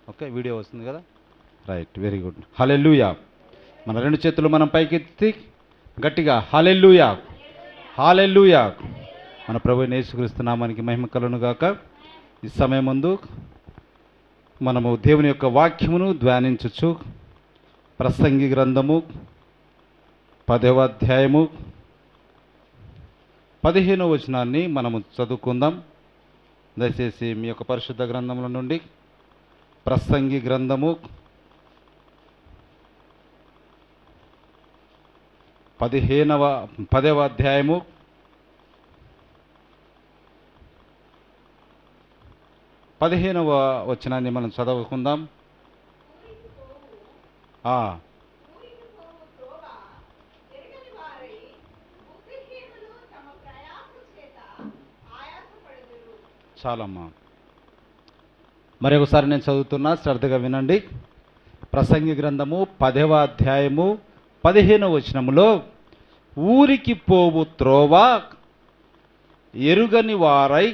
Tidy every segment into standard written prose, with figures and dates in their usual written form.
Okay, video వస్తుంది కదా, right, very good. హల్లెలూయా. మన రెండు చేతులు మనం పైకెత్తి గట్టిగా హల్లెలూయా, హల్లెలూయా. మన ప్రభువైన యేసుక్రీస్తు నామానికి మహిమ కలుగును గాక. ఈ సమయం ముందు మనము దేవుని యొక్క వాక్యమును ధ్యానించచ్చు. ప్రసంగి గ్రంథము 10వ అధ్యాయము 15వ వచనాన్ని మనము చదువుకుందాం. దయచేసి మీ యొక్క పరిశుద్ధ గ్రంథముల నుండి ప్రసంగి గ్రంథము 10వ అధ్యాయము 15వ వచనాన్ని మనం చదువుకుందాం. చాలమ్మా, మరి ఒకసారి నేను చదువుతున్నా, శ్రద్ధగా వినండి. ప్రసంగి గ్రంథము 10వ అధ్యాయము 15వ వచనములో, ఊరికి పోవు త్రోవ ఎరుగని వారై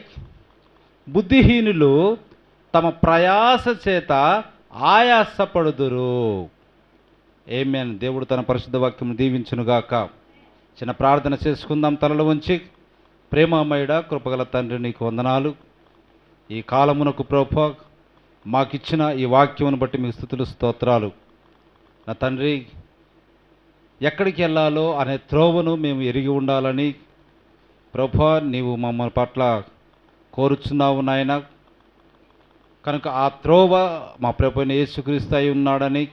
బుద్ధిహీనులు తమ ప్రయాస చేత ఆయాసపడుదురు. ఆమేన్. దేవుడు తన పరిశుద్ధ వాక్యము దీవించునుగాక. చిన్న ప్రార్థన చేసుకుందాం తలలు వంచి. ప్రేమమయుడా, కృపగల తండ్రి, నీకు వందనాలు. ఈ కాలమునకు ప్రభువా మాకిచ్చిన ఈ వాక్యమును బట్టి మీకు స్తుతులు స్తోత్రాలు. నా తండ్రి, ఎక్కడికి వెళ్ళాలో అనే త్రోవను మేము ఎరిగి ఉండాలని ప్రభువా నీవు మమ్మల్ని పట్ల కోరుచున్నావు నాయన. కనుక ఆ త్రోవ మా ప్రభువైన యేసుక్రీస్తు అయి ఉన్నాడని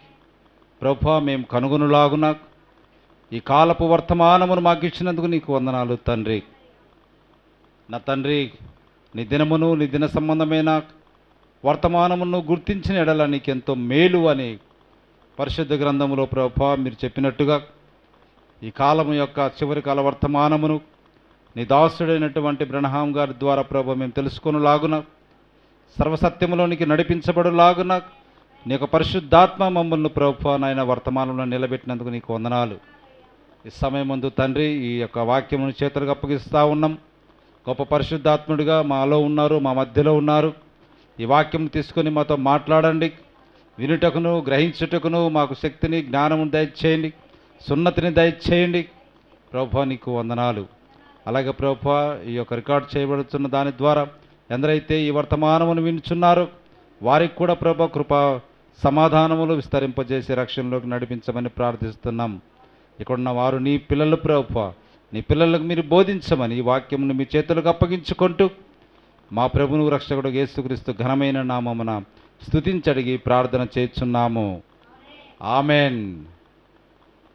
ప్రభువా మేము కనుగొనులాగున ఈ కాలపు వర్తమానమును మాకు ఇచ్చినందుకు నీకు వందనాలు తండ్రి. నా తండ్రి, నీ దినమును నీ దిన సంబంధమైన వర్తమానమును గుర్తించిన ఎడల నీకెంతో మేలు అని పరిశుద్ధ గ్రంథములో ప్రభువా మీరు చెప్పినట్టుగా ఈ కాలము యొక్క చివరి కాల వర్తమానమును నీ దాసుడైనటువంటి బ్రహ్నాం గారి ద్వారా ప్రభు మేము తెలుసుకొనులాగున, సర్వసత్యములోనికి నడిపించబడులాగున నీ యొక్క పరిశుద్ధాత్మ మమ్మల్ని ప్రభువా నాయన వర్తమానంలో నిలబెట్టినందుకు నీకు వందనాలు. ఈ సమయం ముందు తండ్రి ఈ యొక్క వాక్యమును చేతులకు అప్పగిస్తూ ఉన్నాం. గొప్ప పరిశుద్ధాత్ముడిగా మాలో ఉన్నారు, మా మధ్యలో ఉన్నారు. ఈ వాక్యం తీసుకొని మాతో మాట్లాడండి. వినుటకును గ్రహించుటకును మాకు శక్తిని జ్ఞానమును దయచేయండి, సున్నతిని దయచేయండి ప్రభువా, నీకు వందనాలు. అలాగే ప్రభువా ఈ యొక్క రికార్డ్ చేయబడుతున్న దాని ద్వారా ఎందరైతే ఈ వర్తమానమును వినుచున్నారో వారికి కూడా ప్రభువా కృపా సమాధానములు విస్తరింపజేసి రక్షణలోకి నడిపించమని ప్రార్థిస్తున్నాం. ఇక్కడున్న వారు నీ పిల్లలు ప్రభువా, నీ పిల్లలకు మీరు బోధించమని ఈ వాక్యమును మీ చేతులకు అప్పగించుకుంటూ మా ప్రభువును రక్షకుడు యేసుక్రీస్తు ఘనమైన నామమున స్తుతించడిగి ప్రార్థన చేస్తున్నాము. ఆమెన్.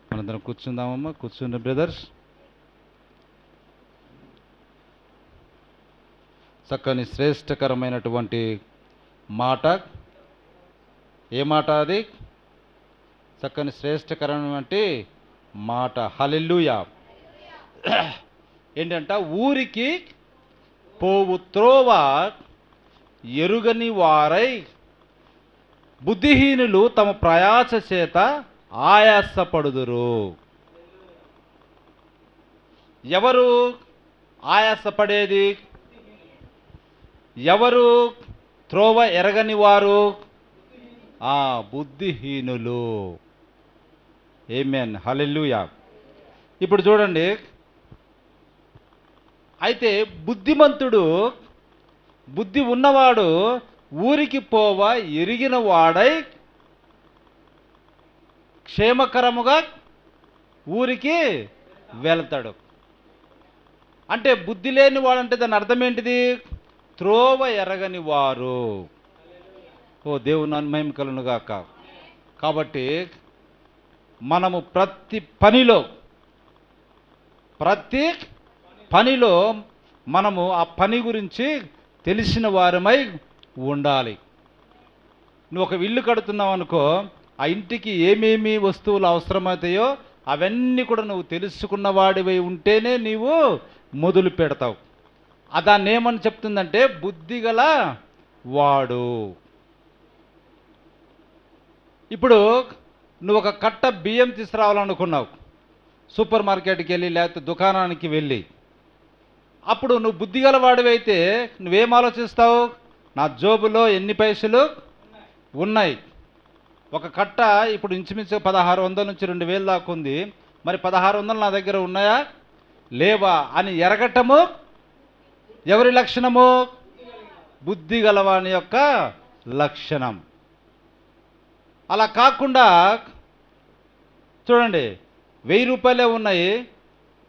మనందరం కూర్చుందామమ్మా. కూర్చుండి బ్రదర్స్. చక్కని శ్రేష్టకరమైనటువంటి మాట. ఏ మాట అది? చక్కని శ్రేష్టకరమైనటువంటి మాట. హల్లెలూయా. ఏంటంట? ఊరికి పోవు త్రోవ ఎరుగని వారై బుద్ధిహీనులు తమ ప్రయాస చేత ఆయాసపడుదురు. ఎవరు ఆయాసపడేది? ఎవరు త్రోవ ఎరగని వారు? బుద్ధిహీనులు. ఆమేన్. హల్లెలూయా. ఇప్పుడు చూడండి, అయితే బుద్ధిమంతుడు, బుద్ధి ఉన్నవాడు ఊరికి పోవ ఎరిగిన వాడై క్షేమకరముగా ఊరికి వెళ్తాడు. అంటే బుద్ధి లేని వాడంటే దాని అర్థం ఏంటిది? త్రోవ ఎరగని వారు. ఓ దేవుని మహిమ కలుగును గాక. కాబట్టి మనము ప్రతి పనిలో మనము ఆ పని గురించి తెలిసిన వారమై ఉండాలి. నువ్వు ఒక ఇల్లు కడుతున్నావు అనుకో, ఆ ఇంటికి ఏమేమి వస్తువులు అవసరమవుతాయో అవన్నీ కూడా నువ్వు తెలుసుకున్న వాడివై ఉంటేనే నీవు మొదలు పెడతావు. దాన్ని ఏమని చెప్తుందంటే బుద్ధిగల వాడు. ఇప్పుడు నువ్వు ఒక కట్ట బియ్యం తీసుకురావాలనుకున్నావు, సూపర్ మార్కెట్కి వెళ్ళి లేకపోతే దుకాణానికి వెళ్ళి, అప్పుడు నువ్వు బుద్ధిగల వాడివైతే నువ్వేం ఆలోచిస్తావు? నా జోబులో ఎన్ని పైసలు ఉన్నాయి. ఒక కట్ట ఇప్పుడు ఇంచుమించు 1600 నుంచి 2000 దాకా ఉంది. మరి 1600 నా దగ్గర ఉన్నాయా లేవా అని ఎరగటము ఎవరి లక్షణము? బుద్ధి గలవాని యొక్క లక్షణం. అలా కాకుండా చూడండి, 1000 రూపాయలే ఉన్నాయి,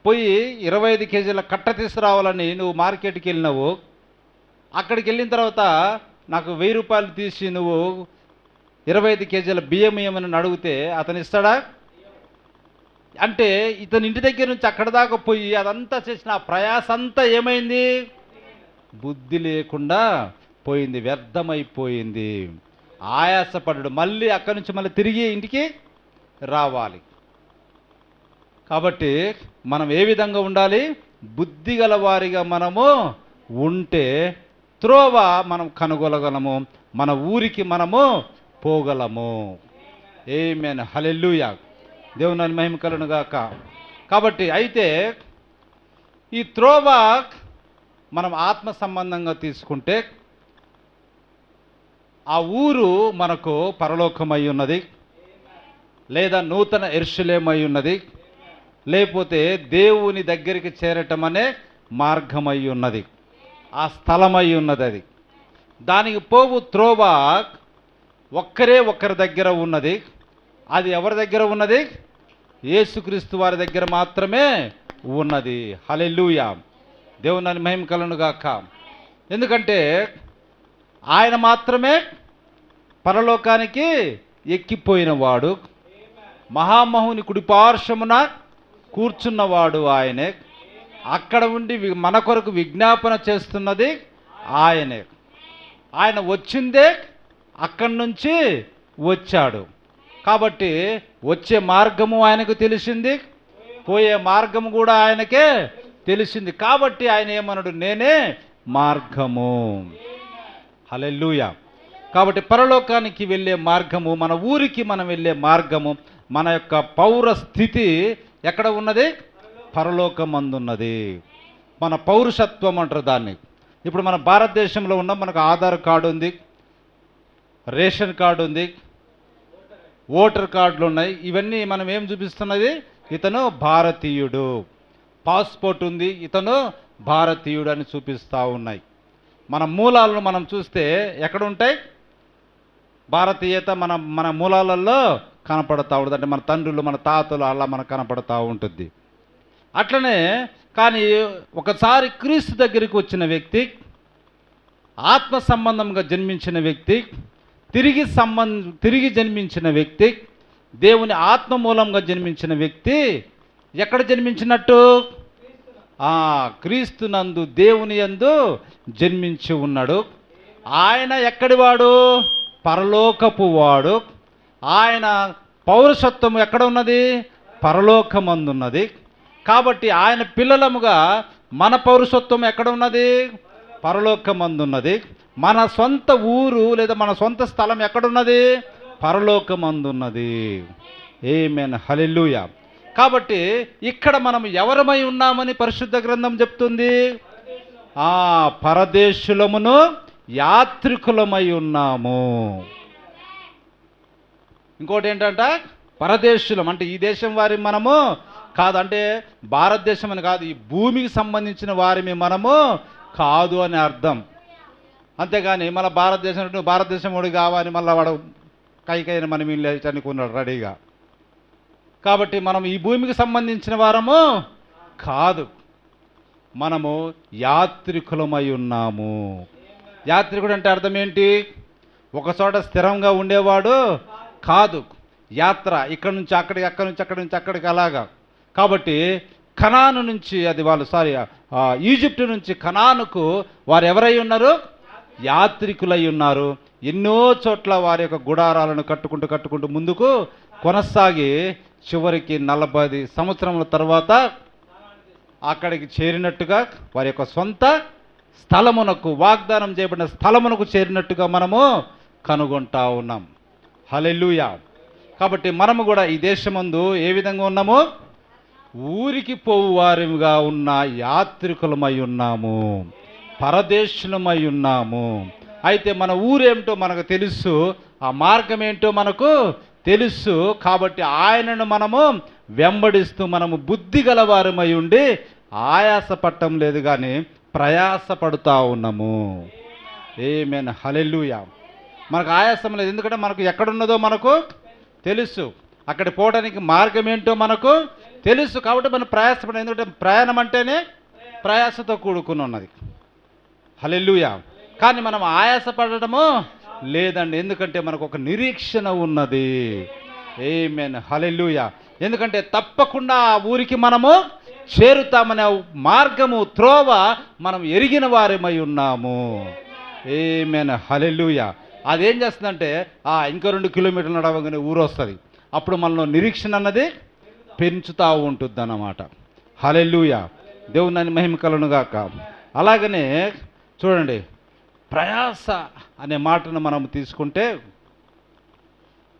పోయి 25 కేజీల కట్ట తీసుకురావాలని నువ్వు మార్కెట్కి వెళ్ళినావు. అక్కడికి వెళ్ళిన తర్వాత నాకు 1000 రూపాయలు తీసి నువ్వు 25 కేజీల బియ్యం ఏమని అడిగితే అతను ఇస్తాడా? అంటే ఇతని ఇంటి దగ్గర నుంచి అక్కడ దాకా పోయి అదంతా చేసిన ఆ ప్రయాస అంతా ఏమైంది? బుద్ధి లేకుండా పోయింది, వ్యర్థమైపోయింది. ఆయాసపడ్డాడు. మళ్ళీ అక్కడి నుంచి మళ్ళీ తిరిగి ఇంటికి రావాలి. కాబట్టి మనం ఏ విధంగా ఉండాలి? బుద్ధి గల వారిగా మనము ఉంటే త్రోవ మనం కనుగొనగలము, మన ఊరికి మనము పోగలము. ఆమేన్, హల్లెలూయా. దేవుని మహిమ కలుగును గాక. కాబట్టి అయితే ఈ త్రోవ మనం ఆత్మ సంబంధంగా తీసుకుంటే ఆ ఊరు మనకు పరలోకమై ఉన్నది, లేదా నూతన యెరూషలేమై ఉన్నది, లేకపోతే దేవుని దగ్గరికి చేరటం అనే మార్గమై ఉన్నది, ఆ స్థలమై ఉన్నది. అది దానికి పోవు త్రోవ ఒక్కరే ఒక్కరి దగ్గర ఉన్నది. అది ఎవరి దగ్గర ఉన్నది? యేసుక్రీస్తు వారి దగ్గర మాత్రమే ఉన్నది. హల్లెలూయా. దేవుని మహిమ కలుగును గాక. ఎందుకంటే ఆయన మాత్రమే పరలోకానికి ఎక్కిపోయిన వాడు, మహామహుని కుడిపార్శ్వమున కూర్చున్నవాడు ఆయనే. అక్కడ ఉండి మన కొరకు విజ్ఞాపన చేస్తున్నది ఆయనే. ఆయన వచ్చిందే అక్కడి నుంచి వచ్చాడు. కాబట్టి వచ్చే మార్గము ఆయనకు తెలిసింది, పోయే మార్గము కూడా ఆయనకే తెలిసింది. కాబట్టి ఆయన ఏమన్నాడు? నేనే మార్గము. హల్లెలూయా. కాబట్టి పరలోకానికి వెళ్ళే మార్గము, మన ఊరికి మనం వెళ్ళే మార్గము, మన యొక్క పౌర స్థితి ఎక్కడ ఉన్నది? పరలోకమందున్నది. మన పౌరుషత్వం అంటారు దాన్ని. ఇప్పుడు మన భారతదేశంలో ఉన్న మనకు ఆధార్ కార్డు ఉంది, రేషన్ కార్డు ఉంది, ఓటర్ కార్డులు ఉన్నాయి. ఇవన్నీ మనం ఏం చూపిస్తున్నది? ఇతను భారతీయుడు. పాస్పోర్ట్ ఉంది, ఇతను భారతీయుడు అని చూపిస్తూ ఉన్నాయి. మన మూలాలను మనం చూస్తే ఎక్కడ ఉంటాయి? భారతీయత మన మూలాలలో కనపడతా ఉంటుంది. అంటే మన తండ్రులు, మన తాతలు అలా మనకు కనపడతా ఉంటుంది. అట్లనే కానీ ఒకసారి క్రీస్తు దగ్గరికి వచ్చిన వ్యక్తి, ఆత్మ సంబంధంగా జన్మించిన వ్యక్తి, తిరిగి జన్మించిన వ్యక్తి, దేవుని ఆత్మ మూలంగా జన్మించిన వ్యక్తి ఎక్కడ జన్మించినట్టు? క్రీస్తునందు, దేవుని యందు జన్మించి ఉన్నాడు. ఆయన ఎక్కడి వాడు? పరలోకపు వాడు. ఆయన పౌరసత్వం ఎక్కడ ఉన్నది? పరలోకమందున్నది. కాబట్టి ఆయన పిల్లలముగా మన పౌరసత్వం ఎక్కడ ఉన్నది? పరలోకమందున్నది. మన సొంత ఊరు లేదా మన సొంత స్థలం ఎక్కడున్నది? పరలోకమందున్నది. ఆమేన్, హల్లెలూయా. కాబట్టి ఇక్కడ మనం ఎవరమై ఉన్నామని పరిశుద్ధ గ్రంథం చెప్తుంది? పరదేశులమును యాత్రికులమై ఉన్నాము. ఇంకోటి ఏంటంటే పరదేశులం అంటే ఈ దేశం వారి మనము కాదు, అంటే భారతదేశం అని కాదు, ఈ భూమికి సంబంధించిన వారిని మనము కాదు అని అర్థం. అంతేగాని మన భారతదేశం వాడు కావాలి మళ్ళీ వాడు కైకైన మనం ఇల్లు అనుకున్నాడు రెడీగా. కాబట్టి మనం ఈ భూమికి సంబంధించిన వారము కాదు, మనము యాత్రికులమై ఉన్నాము. యాత్రికుడు అంటే అర్థం ఏంటి? ఒక చోట స్థిరంగా ఉండేవాడు కాదు. యాత్ర ఇక్కడి నుంచి అక్కడికి, అక్కడి నుంచి అక్కడి నుంచి అక్కడికి అలాగా. కాబట్టి కనాను నుంచి ఈజిప్టు నుంచి కనానుకు వారు ఎవరై ఉన్నారు? యాత్రికులై ఉన్నారు. ఎన్నో చోట్ల వారి యొక్క గుడారాలను కట్టుకుంటూ ముందుకు కొనసాగి చివరికి 40 సంవత్సరముల తర్వాత అక్కడికి చేరినట్టుగా వారి యొక్క సొంత స్థలమునకు, వాగ్దానం చేయబడిన స్థలమునకు చేరినట్టుగా మనము కనుగొంటా ఉన్నాం. హల్లెలూయా. కాబట్టి మనము కూడా ఈ దేశమందు ఏ విధంగా ఉన్నాము? ఊరికి పోవు వారిగా ఉన్న యాత్రికులమై ఉన్నాము, పరదేశులమై ఉన్నాము. అయితే మన ఊరేమిటో మనకు తెలుసు. ఆ మార్గం ఏంటో మనకు తెలుసు. కాబట్టి ఆయనను మనము వెంబడిస్తూ మనము బుద్ధి గలవారమై ఉండి ఆయాసపడటం లేదు కానీ ప్రయాసపడుతూ ఉన్నాము. ఆమేన్, హల్లెలూయా. మనకు ఆయాసం లేదు, ఎందుకంటే మనకు ఎక్కడున్నదో మనకు తెలుసు, అక్కడ పోవడానికి మార్గం ఏంటో మనకు తెలుసు. కాబట్టి మనం ప్రయాసపడ, ఎందుకంటే ప్రయాణం అంటేనే ప్రయాసతో కూడుకుని ఉన్నది. హల్లెలూయా. కానీ మనం ఆయాసపడటము లేదండి, ఎందుకంటే మనకు ఒక నిరీక్షణ ఉన్నది. ఆమేన్, హల్లెలూయా. ఎందుకంటే తప్పకుండా ఆ ఊరికి మనము చేరుతామనే మార్గము, త్రోవ మనం ఎరిగిన వారమై ఉన్నాము. ఆమేన్, హల్లెలూయా. అదేం చేస్తుందంటే ఇంకా 2 కిలోమీటర్లు నడవగానే ఊరు వస్తుంది. అప్పుడు మనలో నిరీక్షణ అన్నది పెంచుతూ ఉంటుంది అన్నమాట. హల్లెలూయా. దేవుని మహిమ కలుగును గాక. అలాగనే చూడండి, ప్రయాస అనే మాటను మనం తీసుకుంటే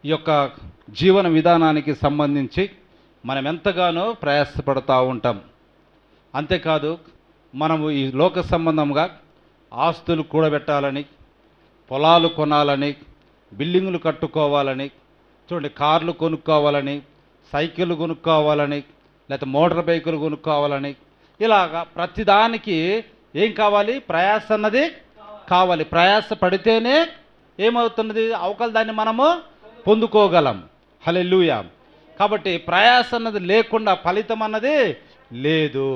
ఈ యొక్క జీవన విధానానికి సంబంధించి మనం ఎంతగానో ప్రయాసపడుతూ ఉంటాం. అంతేకాదు, మనము ఈ లోక సంబంధంగా ఆస్తులు కూడబెట్టాలని, పొలాలు కొనాలని, బిల్డింగులు కట్టుకోవాలని, చూడండి కార్లు కొనుక్కోవాలని, సైకిళ్ళు కొనుక్కోవాలని, లేకపోతే మోటార్ బైకులు కొనుక్కోవాలని, ఇలాగా ప్రతిదానికి ఏం కావాలి? ప్రయాస అన్నది కావాలి. ప్రయాస పడితేనే ఏమవుతున్నది? అవకల దాన్ని మనము పొందుకోగలం. హల్లెలూయా. కాబట్టి ప్రయాస అన్నది లేకుండా ఫలితం అన్నది లేదు.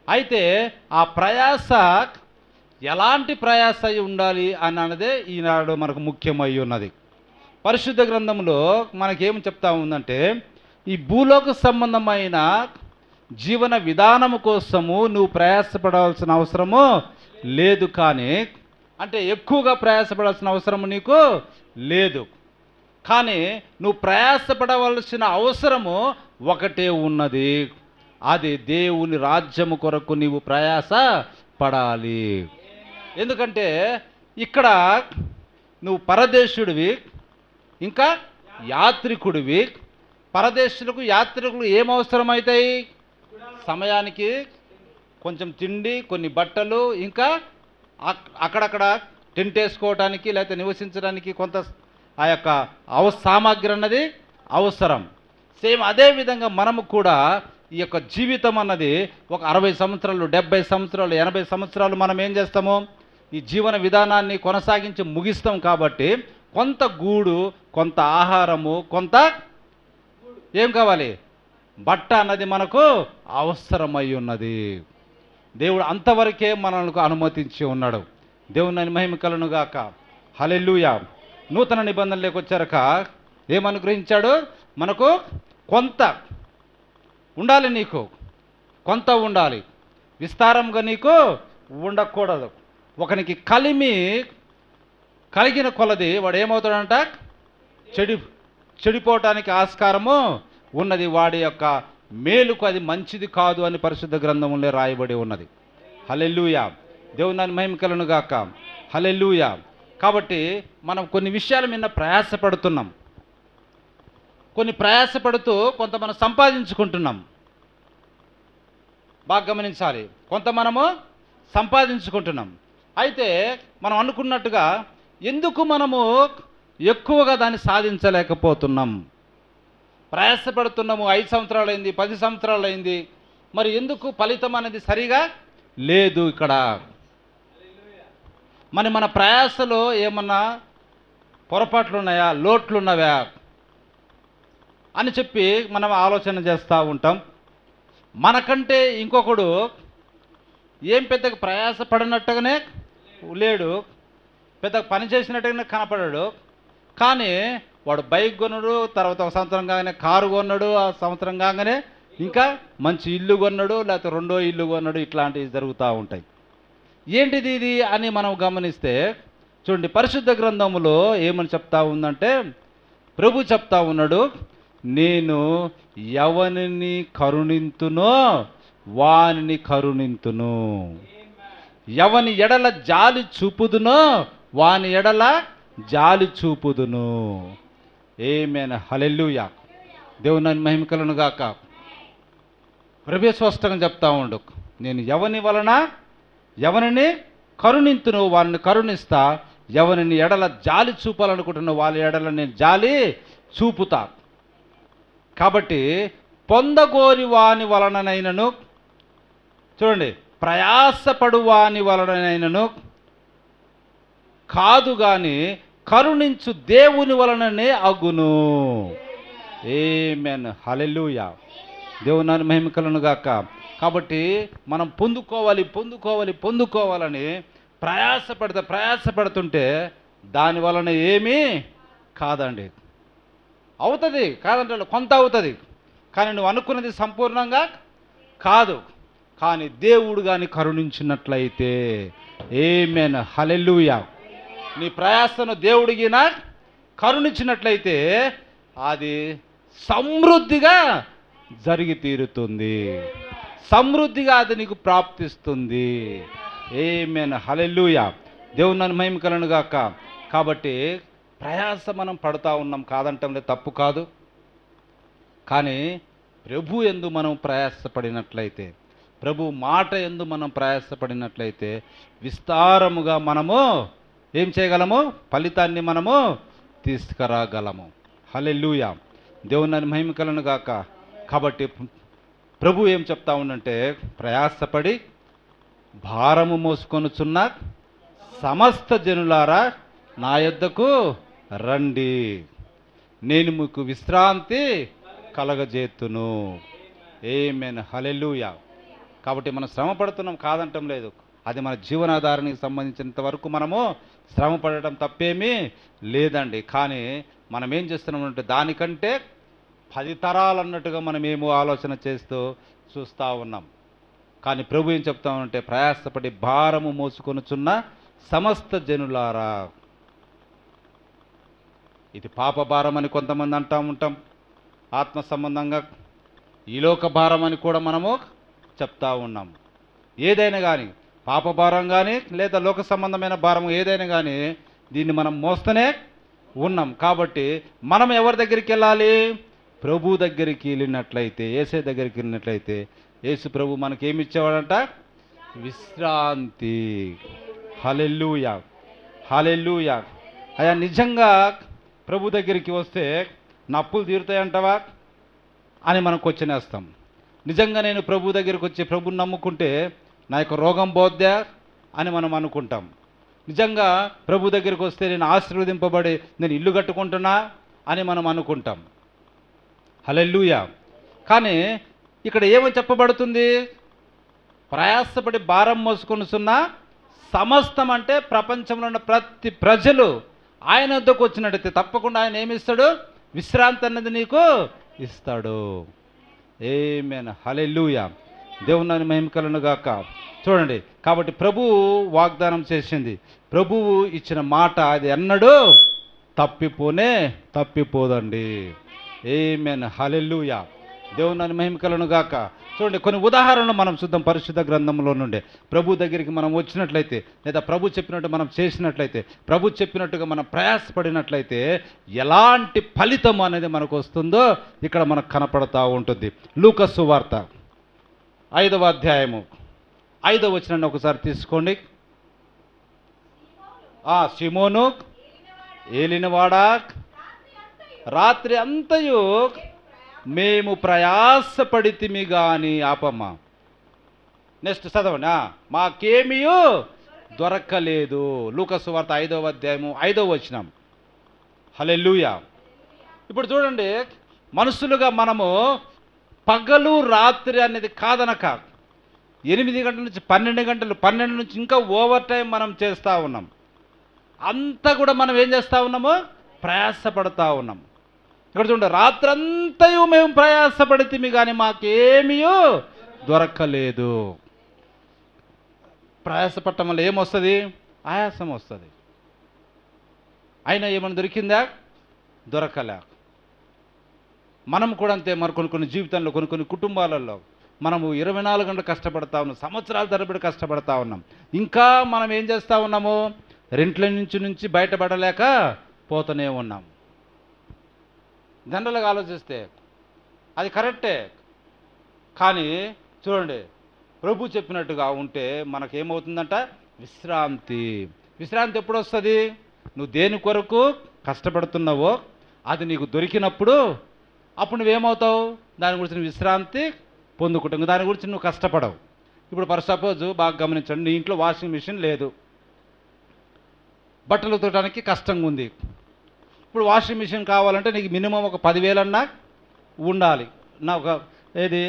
అయితే ఆ ప్రయాస ఎలాంటి ప్రయాస అయి ఉండాలి అన్నదే ఈనాడు మనకు ముఖ్యమై ఉన్నది. పరిశుద్ధ గ్రంథంలో మనకేం చెప్తా ఉందంటే, ఈ భూలోక సంబంధమైన జీవన విధానము కోసము నువ్వు ప్రయాసపడాల్సిన అవసరము లేదు. కానీ అంటే ఎక్కువగా ప్రయాసపడాల్సిన అవసరము నీకు లేదు. కానీ నువ్వు ప్రయాసపడవలసిన అవసరము ఒకటే ఉన్నది. అది దేవుని రాజ్యము కొరకు నీవు ప్రయాస పడాలి. ఎందుకంటే ఇక్కడ నువ్వు పరదేశుడివి, ఇంకా యాత్రికుడివి. పరదేశులకు యాత్రికులు ఏమవసరమవుతాయి? సమయానికి కొంచెం తిండి, కొన్ని బట్టలు, ఇంకా అక్కడక్కడ టెంట్ వేసుకోవడానికి లేకపోతే నివసించడానికి కొంత ఆ యొక్క సామాగ్రి అన్నది అవసరం. సేమ్ అదే విధంగా మనము కూడా ఈ యొక్క జీవితం అన్నది ఒక 60 సంవత్సరాలు, 70 సంవత్సరాలు, 80 సంవత్సరాలు మనం ఏం చేస్తాము? ఈ జీవన విధానాన్ని కొనసాగించి ముగిస్తాం. కాబట్టి కొంత గూడు, కొంత ఆహారము, కొంత ఏం కావాలి? బట్ట అన్నది మనకు అవసరమై ఉన్నది. దేవుడు అంతవరకే మనకు అనుమతించి ఉన్నాడు. దేవుని మహిమ కలుగును గాక. హల్లెలూయా. నూతన నిబంధనలోకి వచ్చారక ఏమనుగ్రహించాడు? మనకు కొంత ఉండాలి, నీకు కొంత ఉండాలి, విస్తారంగా నీకు ఉండకూడదు. ఒకనికి కలిగిన కొలది వాడు ఏమవుతాడంట? చెడిపోవటానికి ఆస్కారము ఉన్నది. వాడి యొక్క మేలుకు అది మంచిది కాదు అని పరిశుద్ధ గ్రంథంలో రాయబడి ఉన్నది. హల్లెలూయా. దేవుని మహిమ కలుగును గాక. హల్లెలూయా. కాబట్టి మనం కొన్ని విషయాల మీద ప్రయాసపడుతున్నాం. కొన్ని ప్రయాసపడుతూ కొంత మనం సంపాదించుకుంటున్నాం. బాగా గమనించాలి. కొంత మనము సంపాదించుకుంటున్నాం. అయితే మనం అనుకున్నట్టుగా ఎందుకు మనము ఎక్కువగా దాన్ని సాధించలేకపోతున్నాం? ప్రయాసపడుతున్నాము, 5 సంవత్సరాలు అయింది, 10 సంవత్సరాలు అయింది, మరి ఎందుకు ఫలితం అనేది సరిగా లేదు? ఇక్కడ మన ప్రయాసలో ఏమన్నా పొరపాట్లు ఉన్నాయా, లోట్లు ఉన్నవా అని చెప్పి మనం ఆలోచన చేస్తూ ఉంటాం. మనకంటే ఇంకొకడు ఏం పెద్దగా ప్రయాసపడినట్టుగానే లేడు, పెద్దగా పని చేసినట్టుగానే కనపడాడు. కానీ వాడు బైక్ కొన్నాడు, తర్వాత ఒక సంవత్సరం కాగానే కారు కొన్నాడు, ఆ సంవత్సరం కాగానే ఇంకా మంచి ఇల్లు కొన్నాడు, లేకపోతే 2వ ఇల్లు కొన్నాడు. ఇట్లాంటివి జరుగుతూ ఉంటాయి. ఏంటిది ఇది అని మనం గమనిస్తే చూడండి, పరిశుద్ధ గ్రంథములో ఏమని చెప్తా ఉందంటే, ప్రభు చెప్తా ఉన్నాడు, నేను ఎవరిని కరుణింతునో వానిని కరుణింతును, ఎవని ఎడల జాలి చూపుదునో వాని ఎడల జాలి చూపుదును. ఆమేన్, హల్లెలూయా. దేవుని మహిమ కలుగును గాక. ప్రభు స్పష్టంగా చెప్తా ఉండు, నేను ఎవని వలన ఎవరిని కరుణింతును వారిని కరుణిస్తా, ఎవరిని ఎడల జాలి చూపాలనుకుంటున్న వాళ్ళ ఎడల నేను జాలి చూపుతా. కాబట్టి పొందగోరి వాని వలననైనను, చూడండి, ప్రయాసపడు వాని వలననైనను కాదు గాని కరుణించు దేవుని వలననే అగును. ఆమేన్, హల్లెలూయా. దేవుని మహిమ కలుగును గాక. కాబట్టి మనం పొందుకోవాలని ప్రయాసపడుతుంటే దాని వలన ఏమీ కాదండి. అవుతుంది కాదంటే కొంత అవుతుంది, కానీ నువ్వు అనుకున్నది సంపూర్ణంగా కాదు. కానీ దేవుడు కానీ కరుణించినట్లయితే, ఆమేన్, హల్లెలూయా, నీ ప్రయాసను దేవుడికి కరుణించినట్లయితే అది సమృద్ధిగా జరిగి తీరుతుంది, సమృద్ధిగా అది నీకు ప్రాప్తిస్తుంది. ఆమేన్, హల్లెలూయా. దేవుని మహిమ కలుగును గాక. కాబట్టి ప్రయాస మనం పడుతూ ఉన్నాం, కాదంటం లేదు, తప్పు కాదు. కానీ ప్రభు యందు మనం ప్రయాసపడినట్లయితే, ప్రభు మాట యందు మనం ప్రయాసపడినట్లయితే విస్తారముగా మనము ఏం చేయగలము? ఫలితాన్ని మనము తీసుకురాగలము. హల్లెలూయా. దేవుని మహిమ కలుగును గాక. కాబట్టి ప్రభు ఏం చెప్తా ఉండంటే, ప్రయాసపడి భారము మోసుకొనుచున్న సమస్త జనులారా నా యొద్దకు రండి, నేను మీకు విశ్రాంతి కలగజేతును. ఆమేన్, హల్లెలూయా. కాబట్టి మనం శ్రమ పడుతున్నాం, కాదంటం లేదు. అది మన జీవనాధారానికి సంబంధించినంత వరకు మనము శ్రమ పడటం తప్పేమీ లేదండి. కానీ మనం ఏం చేస్తున్నామంటే దానికంటే 10 తరాలు అన్నట్టుగా మనం ఏమో ఆలోచన చేస్తూ చూస్తూ ఉన్నాం. కానీ ప్రభు ఏం చెప్తామంటే, ప్రయాసపడి భారము మోసుకొనుచున్న సమస్త జనులారా. ఇది పాప భారం అని కొంతమంది అంటూ ఉంటాం, ఆత్మ సంబంధంగా ఈలోక భారం అని కూడా మనము చెప్తా ఉన్నాం. ఏదైనా కానీ పాప భారం కానీ లేదా లోక సంబంధమైన భారం ఏదైనా కానీ దీన్ని మనం మోస్తూనే ఉన్నాం. కాబట్టి మనం ఎవరి దగ్గరికి వెళ్ళాలి? ప్రభు దగ్గరికి వెళ్ళినట్లయితే, యేసే దగ్గరికి వెళ్ళినట్లయితే యేసు ప్రభు మనకేమి ఇచ్చేవాడంట? విశ్రాంతి. హల్లెలూయా, హల్లెలూయా. అయ్యా, నిజంగా ప్రభు దగ్గరికి వస్తే నా అప్పులు తీరుతాయంటావా అని మనం క్వశ్చన్ వేస్తాం. నిజంగా నేను ప్రభు దగ్గరికి వచ్చి ప్రభుని నమ్ముకుంటే నా యొక్క రోగం పోద్దా అని మనం అనుకుంటాం. నిజంగా ప్రభు దగ్గరికి వస్తే నేను ఆశీర్వదింపబడి నేను ఇల్లు కట్టుకుంటున్నా అని మనం అనుకుంటాం. హల్లెలూయా. కానీ ఇక్కడ ఏమని చెప్పబడుతుంది? ప్రయాసపడి భారం మోసుకొనుచున్న సమస్తం అంటే ప్రపంచంలో ఉన్న ప్రతి ప్రజలు ఆయన వద్దకు వచ్చినట్టయితే తప్పకుండా ఆయన ఏమిస్తాడు? విశ్రాంతి అన్నది నీకు ఇస్తాడు. ఆమేన్, హల్లెలూయా. దేవుని మహిమ కలుగును గాక. చూడండి, కాబట్టి ప్రభువు వాగ్దానం చేసింది, ప్రభువు ఇచ్చిన మాట అది ఎన్నడూ తప్పిపోదండి. ఆమేన్, హల్లెలూయా. దేవుని మహిమ కలుగును గాక. చూడండి, కొన్ని ఉదాహరణలు మనం చూద్దాం పరిశుద్ధ గ్రంథంలో నుండి. ప్రభు దగ్గరికి మనం వచ్చినట్లయితే లేదా ప్రభు చెప్పినట్టు మనం చేసినట్లయితే, ప్రభు చెప్పినట్టుగా మనం ప్రయాసపడినట్లయితే ఎలాంటి ఫలితం అనేది మనకు వస్తుందో ఇక్కడ మనకు కనపడతా ఉంటుంది. లూకా సువార్త 5వ అధ్యాయము 5వ వచనాన్ని ఒకసారి తీసుకోండి. సిమోను ఏలినవాడా, రాత్రి అంతయు మేము ప్రయాసపడితిమి గాని ఆపమ్మా. నెక్స్ట్ చదవండి. మాకేమీ దొరకలేదు. లూకా సువార్త 5వ అధ్యాయము 5వ వచనం. హల్లెలూయా. ఇప్పుడు చూడండి, మనుషులుగా మనము పగలు రాత్రి అనేది కాదనక 8 గంటల నుంచి 12 గంటలు, 12 నుంచి ఇంకా ఓవర్ టైం మనం చేస్తూ ఉన్నాం. అంతా కూడా మనం ఏం చేస్తూ ఉన్నాము? ప్రయాసపడతా ఉన్నాం. ఇక్కడ చూడండి, రాత్రంతయు మేము ప్రయాసపడితిమి కానీ మాకేమీ దొరకలేదు. ప్రయాసపడటం వల్ల ఏమొస్తుంది? ఆయాసం వస్తుంది. అయినా ఏమైనా దొరికిందా? దొరకలే. మనం కూడా అంతే. మరి కొన్ని జీవితంలో కొన్ని కుటుంబాలలో మనము 24 గంటలు కష్టపడతా ఉన్నాం, సంవత్సరాల తరబడి కష్టపడతా ఉన్నాం. ఇంకా మనం ఏం చేస్తూ ఉన్నాము? రెంట్ల నుంచి బయటపడలేక పోతూనే ఉన్నాం. జనరల్గా ఆలోచిస్తే అది కరెక్టే. కానీ చూడండి, ప్రభు చెప్పినట్టుగా ఉంటే మనకేమవుతుందంట? విశ్రాంతి. విశ్రాంతి ఎప్పుడు వస్తుంది? నువ్వు దేని కొరకు కష్టపడుతున్నావో అది నీకు దొరికినప్పుడు అప్పుడు నువ్వేమవుతావు? దాని గురించి నువ్వు విశ్రాంతి పొందుకుంటావు. దాని గురించి నువ్వు కష్టపడవు. ఇప్పుడు ఫర్ సపోజ్ బాగా గమనించండి, నీ ఇంట్లో వాషింగ్ మిషన్ లేదు, బట్టలు ఉతకడానికి కష్టంగా ఉంది. ఇప్పుడు వాషింగ్ మిషన్ కావాలంటే నీకు మినిమం ఒక 10,000 అన్నా ఉండాలి. నా ఒక ఏది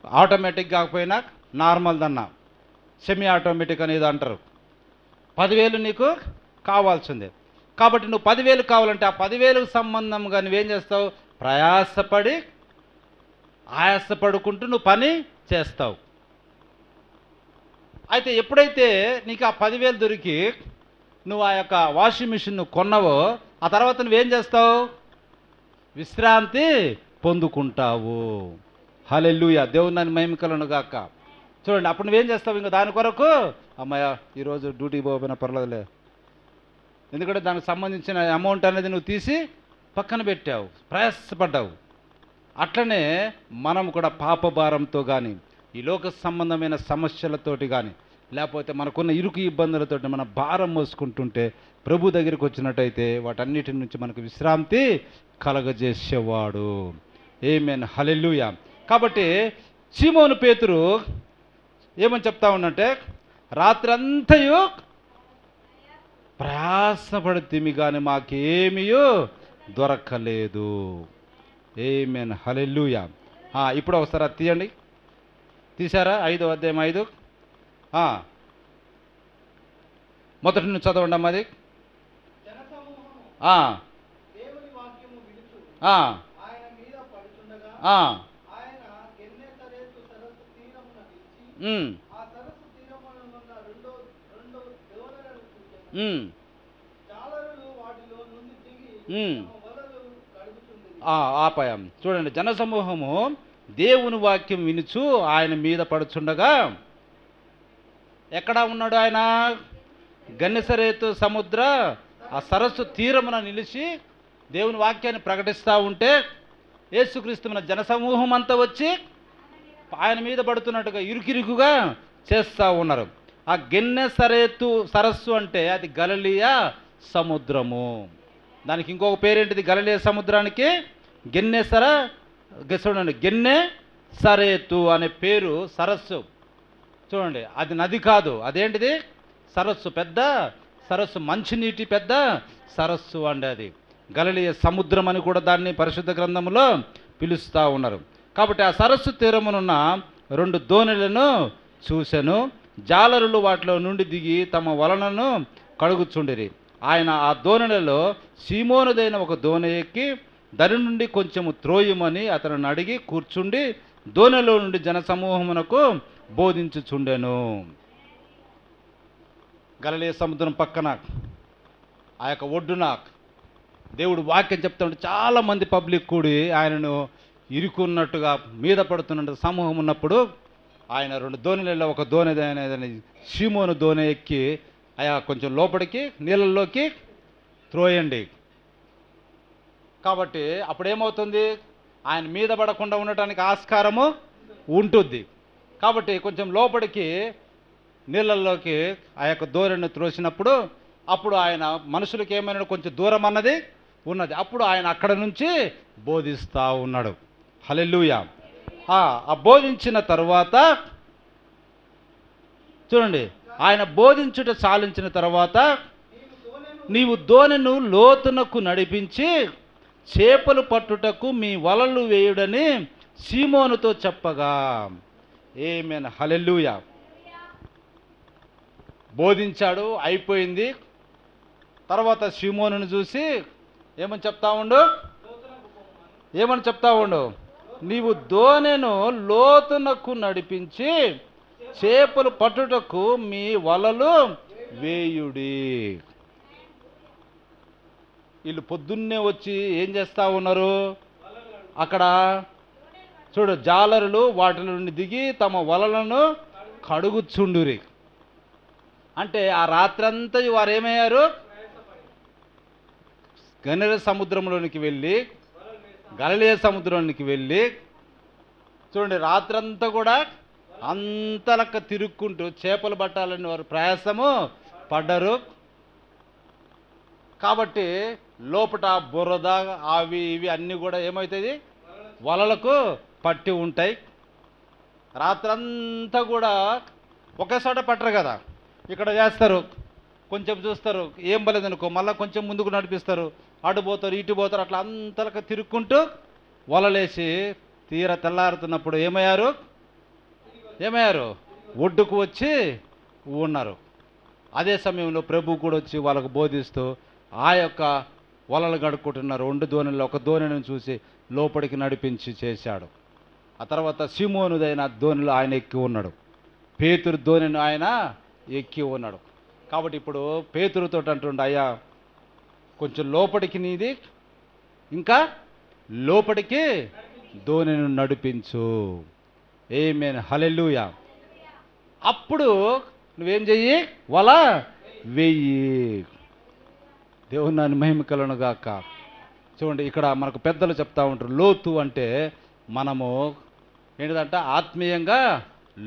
ఆటోమేటిక్ కాకపోయినా నార్మల్దన్నా సెమీ ఆటోమేటిక్ అనేది అంటారు. 10,000 నీకు కావాల్సిందే. కాబట్టి నువ్వు 10,000 కావాలంటే ఆ 10,000కు సంబంధంగా నువ్వేం చేస్తావు? ప్రయాసపడి ఆయాసపడుకుంటూ నువ్వు పని చేస్తావు. అయితే ఎప్పుడైతే నీకు ఆ 10,000 దొరికి నువ్వు ఆ యొక్క వాషింగ్ మిషన్ కొన్నావో ఆ తర్వాత నువ్వేం చేస్తావు? విశ్రాంతి పొందుకుంటావు. హల్లెలూయా, దేవుని నామమునకు మహిమ కలుగును గాక. చూడండి, అప్పుడు నువ్వేం చేస్తావు? ఇంకా దాని కొరకు అమ్మయ్య ఈరోజు డ్యూటీ పోయినా పర్లేదులే, ఎందుకంటే దానికి సంబంధించిన అమౌంట్ అనేది నువ్వు తీసి పక్కన పెట్టావు, ప్రయాసపడ్డావు. అట్లనే మనం కూడా పాపభారంతో కానీ ఈ లోక సంబంధమైన సమస్యలతోటి కానీ లేకపోతే మనకున్న ఇరుకు ఇబ్బందులతోటి మన భారం మోసుకుంటుంటే ప్రభు దగ్గరికి వచ్చినట్టయితే వాటన్నిటి నుంచి మనకు విశ్రాంతి కలగజేసేవాడు. ఆమేన్, హల్లెలూయా. కాబట్టి సీమోను పేతురు ఏమని చెప్తా ఉన్నంటే, రాత్రంతయు ప్రయాసపడితిమి కానీ మాకేమీ దొరకలేదు. ఆమేన్, హల్లెలూయా. ఇప్పుడు ఒకసారి అది తీయండి. తీశారా? 5వ అధ్యాయం 5 మొదటి నుంచి చదవండి అమ్మది. ఆపాయం. చూడండి, జనసమూహము దేవుని వాక్యం వినుచు ఆయన మీద పడుచుండగా, ఎక్కడ ఉన్నాడు ఆయన? గెన్నెసరేతు సముద్ర ఆ సరస్సు తీరమున నిలిచి దేవుని వాక్యాన్ని ప్రకటిస్తూ ఉంటే యేసుక్రీస్తు మన జనసమూహం అంతా వచ్చి ఆయన మీద పడుతున్నట్టుగా ఇరుకిరుకుగా చేస్తూ ఉన్నారు. ఆ గెన్నెసరేతు సరస్సు అంటే అది గలిలయ సముద్రము. దానికి ఇంకొక పేరేంటిది? గలిలయ సముద్రానికి చూడండి, గెన్నెసరేతు అనే పేరు సరస్సు. చూడండి, అది నది కాదు, అదేంటిది? సరస్సు, పెద్ద సరస్సు, మంచినీటి పెద్ద సరస్సు అండి. అది గలిలయ సముద్రం అని కూడా దాన్ని పరిశుద్ధ గ్రంథంలో పిలుస్తూ ఉన్నారు. కాబట్టి ఆ సరస్సు తీరమునున్న 2 దోణెలను చూసెను. జాలరులు వాటిలో నుండి దిగి తమ వలనను కడుగుచుండిరి. ఆయన ఆ దోణెలలో సీమోనుదైన ఒక దోణె ఎక్కి దాని నుండి కొంచెము త్రోయమని అతను అడిగి కూర్చుండి దోణెలో నుండి జనసమూహమునకు బోధించుచుండెను. గలిలయ సముద్రం పక్కన ఆ యొక్క ఒడ్డున దేవుడు వాక్యం చెప్తా ఉంటే చాలామంది పబ్లిక్ కూడి ఆయనను ఇరుకున్నట్టుగా మీద పడుతున్న సమూహం ఉన్నప్పుడు ఆయన 2 దోణెలలో ఒక దోణె అనేది సీమోను దోణె ఎక్కి ఆయా కొంచెం లోపలికి నీళ్ళల్లోకి త్రోయండి. కాబట్టి అప్పుడేమవుతుంది? ఆయన మీద పడకుండా ఉండటానికి ఆస్కారము ఉంటుంది. కాబట్టి కొంచెం లోపలికి నీళ్ళల్లోకి ఆ యొక్క దోణెను త్రోసినప్పుడు అప్పుడు ఆయన మనుషులకి ఏమైనా కొంచెం దూరం అన్నది ఉన్నది. అప్పుడు ఆయన అక్కడ నుంచి బోధిస్తూ ఉన్నాడు. హల్లెలూయా. ఆ బోధించిన తరువాత చూడండి, ఆయన బోధించుట చాలించిన తర్వాత, నీవు దోణెను లోతునకు నడిపించి చేపలు పట్టుటకు మీ వలలు వేయుడని సీమోనుతో చెప్పగా. ఆమేన్, హల్లెలూయా. బోధించాడు, అయిపోయింది. తర్వాత సీమోనును చూసి ఏమని చెప్తా ఉండు? నీవు దోణెను లోతునకు నడిపించి చేపలు పట్టుటకు మీ వలలు వేయుడి. వీళ్ళు పొద్దున్నే వచ్చి ఏం చేస్తూ ఉన్నారు? అక్కడ చూడు, జాలరులు వాటి నుండి దిగి తమ వలలను కడుగుచుండురి. అంటే ఆ రాత్రంతా వారు ఏమయ్యారు? గలిలయ సముద్రంలోనికి వెళ్ళి గలిలయ సముద్రానికి వెళ్ళి చూడండి, రాత్రంతా కూడా అంతలక్క తిరుక్కుంటూ చేపలు పట్టాలని వారు ప్రయాసము పడ్డారు. కాబట్టి లోపట బురద అవి ఇవి అన్నీ కూడా ఏమవుతుంది, వలలకు పట్టి ఉంటాయి. రాత్రంతా కూడా ఒకే చోట పట్టరు కదా, ఇక్కడ చేస్తారు, కొంచెం చూస్తారు, ఏం బలేదనుకో మళ్ళీ కొంచెం ముందుకు నడిపిస్తారు, అటు పోతారు ఇటు పోతారు, అట్లా అంతలక తిరుక్కుంటూ వలలేసి తీర తెల్లారుతున్నప్పుడు ఏమయ్యారు, ఒడ్డుకు వచ్చి ఉన్నారు. అదే సమయంలో ప్రభు కూడా వచ్చి వాళ్ళకు బోధిస్తూ ఆ యొక్క వలలు గడుక్కుంటున్నారు 2 దోణుల్లో ఒక దోణిని చూసి లోపలికి నడిపించి చేశాడు. ఆ తర్వాత సీమోనుదైన దోణిలో ఆయన ఎక్కి ఉన్నాడు, పేతురు దోణిని ఆయన ఎక్కి ఉన్నాడు. కాబట్టి ఇప్పుడు పేతురుతో అంటుండే, అయ్యా కొంచెం లోపలికి నీది, ఇంకా లోపలికి దోణిని నడిపించు. ఆమేన్, హల్లెలూయా. అప్పుడు నువ్వేం చెయ్యి, వల వెయ్యి. దేవుని నామమునకు మహిమ కలుగును గాక. చూడండి, ఇక్కడ మనకు పెద్దలు చెప్తా ఉంటారు, లోతు అంటే మనము ఏంటిదంటే ఆత్మీయంగా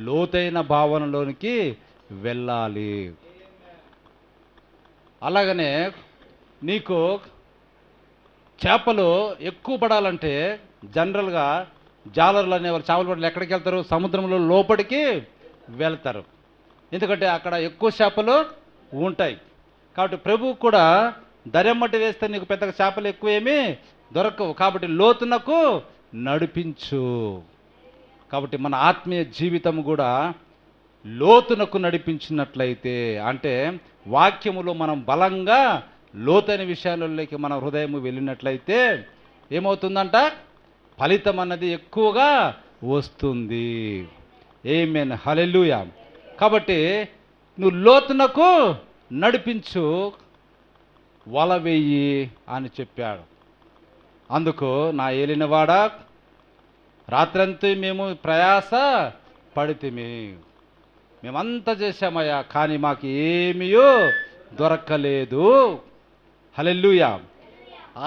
లోతైన భావనలోనికి వెళ్ళాలి. అలాగనే నీకు చేపలు ఎక్కువ పడాలంటే జనరల్గా జాలర్లు అనేవారు చేపలు పడాలి ఎక్కడికి వెళ్తారు, సముద్రంలో లోపలికి వెళ్తారు, ఎందుకంటే అక్కడ ఎక్కువ చేపలు ఉంటాయి. కాబట్టి ప్రభువు కూడా దరెమ్మటి వేస్తే నీకు పెద్దగా చేపలు ఎక్కువేమీ దొరకవు, కాబట్టి లోతునకు నడిపించు. కాబట్టి మన ఆత్మీయ జీవితం కూడా లోతునకు నడిపించినట్లయితే, అంటే వాక్యములో మనం బలంగా లోతైన విషయాలలోకి మన హృదయం వెళ్ళినట్లయితే ఏమవుతుందంట, ఫలితం అన్నది ఎక్కువగా వస్తుంది. ఆమేన్, హల్లెలూయా. కాబట్టి నువ్వు లోతునకు నడిపించు, వల వెయ్యి అని చెప్పాడు. అందుకు నా ఏలినవాడా, రాత్రంతా మేము ప్రయాస పడితిమి, మేమంతా చేశామయ్యా, కానీ మాకు ఏమీ దొరకలేదు. హల్లెలూయా.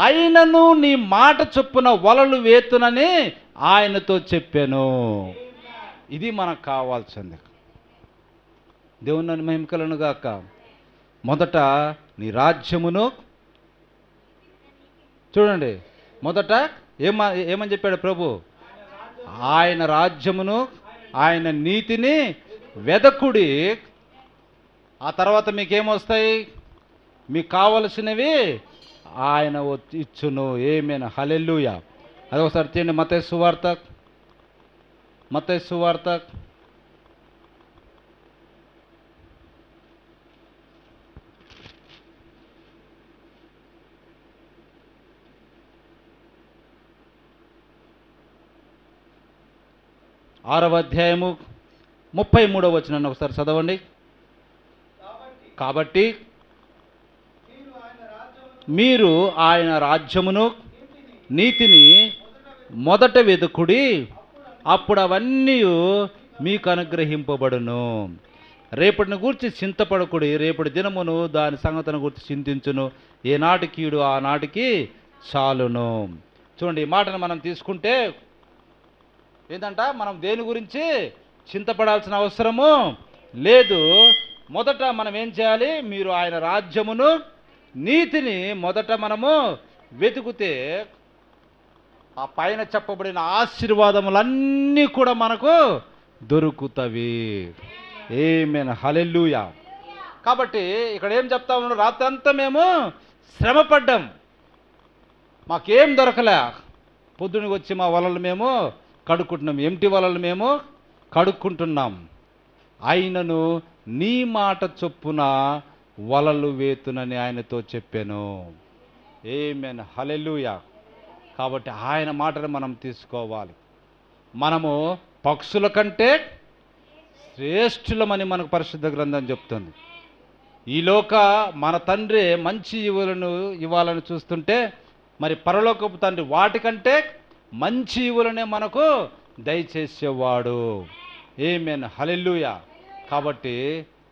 ఆయనను నీ మాట చొప్పున వలలు వేతునని ఆయనతో చెప్పాను. ఇది మనకు కావాల్సింది. దేవుని మహిమ కలుగును గాక. మొదట నీ రాజ్యమును చూడండి, మొదట ఏమని చెప్పాడు ప్రభు, ఆయన రాజ్యమును ఆయన నీతిని వెదకుడి, ఆ తర్వాత మీకేమొస్తాయి, మీకు కావలసినవి ఆయన ఇచ్చును. ఆమేన్, హల్లెలూయా. అది ఒకసారి తీయండి, మత్తయి సువార్త 6వ అధ్యాయము 33వ వచనాన్ని ఒకసారి చదవండి. కాబట్టి మీరు ఆయన రాజ్యమును నీతిని మొదట వెదుకుడి, అప్పుడు అవన్నీ మీకు అనుగ్రహింపబడును. రేపటిని గూర్చి చింతపడకుడి, రేపటి దినమును దాని సంగతిని గురించి చింతించును, ఏనాటి కీడు ఆనాటికి చాలును. చూడండి, ఈ మాటను మనం తీసుకుంటే ఏంటంట, మనం దేని గురించి చింతపడాల్సిన అవసరము లేదు. మొదట మనం ఏం చేయాలి, మీరు ఆయన రాజ్యమును నీతిని మొదట మనము వెతుకుతే ఆ పైన చెప్పబడిన ఆశీర్వాదములన్నీ కూడా మనకు దొరుకుతవి. ఆమేన్, హల్లెలూయా. కాబట్టి ఇక్కడ ఏం చెప్తా ఉన్నాడు, రాత్రంతా మేము శ్రమపడ్డాం, మాకేం దొరకలే, పొద్దునకి వచ్చి మా వలలు మేము కడుక్కుంటున్నాం, ఎంటి వలలు మేము కడుక్కుంటున్నాం, ఆయనను నీ మాట చొప్పున వలలు వేతునని ఆయనతో చెప్పాను. ఆమేన్, హల్లెలూయా. కాబట్టి ఆయన మాటను మనం తీసుకోవాలి. మనము పక్షుల కంటే శ్రేష్ఠులమని మనకు పరిశుద్ధ గ్రంథం చెప్తుంది. ఈలోక మన తండ్రి మంచి ఇవ్వాలని చూస్తుంటే, మరి పరలోకపు తండ్రి వాటికంటే మంచి ఈవులనే మనకు దయచేసేవాడు. ఆమేన్, హల్లెలూయా. కాబట్టి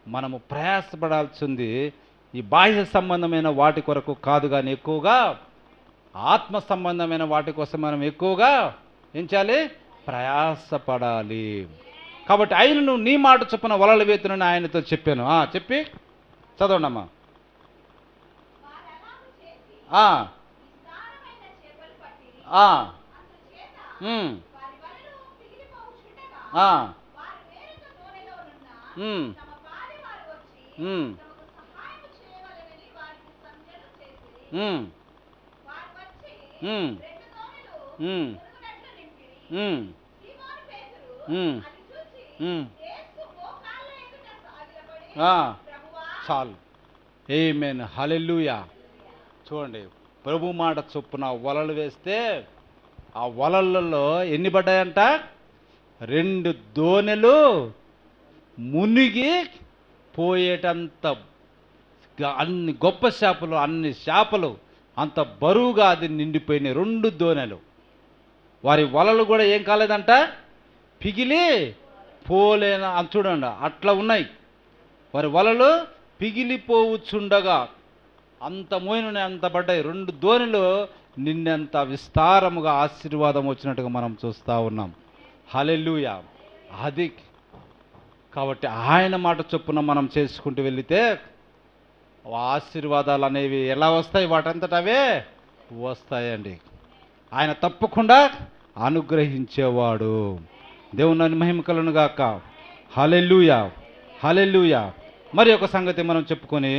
మనము ప్రయాసపడాల్సింది ఈ బాహ్య సంబంధమైన వాటి కొరకు కాదు, కానీ ఎక్కువగా ఆత్మ సంబంధమైన వాటి కోసం మనం ఎక్కువగా ఏం చేయాలి, ప్రయాసపడాలి. కాబట్టి ఆయనను నీ మాట చొప్పున వలలు వేతునని ఆయనతో చెప్పాను. చెప్పి చదవండమ్మా. ఆ, ఆ, ఆ, చాలు. ఆమేన్, హల్లెలూయా. చూడండి, ప్రభు మాట చొప్పున వలలు వేస్తే ఆ వలలలో ఎన్ని పడ్డాయంట? 2 దోణెలు మునిగి పోయేటంత అన్ని గొప్ప చేపలు, అన్ని చేపలు అంత బరువుగా అది నిండిపోయినాయి. 2 దోణెలు. వారి వలలు కూడా ఏం కాలేదంట? పిగిలి పోలేన. చూడండి, అట్లా ఉన్నాయి వారి వలలు. పిగిలిపోవచ్చుండగా అంత మోయిన అంత పడ్డాయి. 2 దోణిలు నిన్నంత విస్తారముగా ఆశీర్వాదం వచ్చినట్టుగా మనం చూస్తూ ఉన్నాం. హల్లెలూయా. అది కాబట్టి ఆయన మాట చొప్పున మనం చేసుకుంటూ వెళితే ఆశీర్వాదాలు అనేవి ఎలా వస్తాయి? వాటంతట అవే వస్తాయండి. ఆయన తప్పకుండా అనుగ్రహించేవాడు. దేవుని మహిమ కలుగును గాక. హల్లెలూయా, హల్లెలూయా. మరి ఒక సంగతి మనం చెప్పుకొని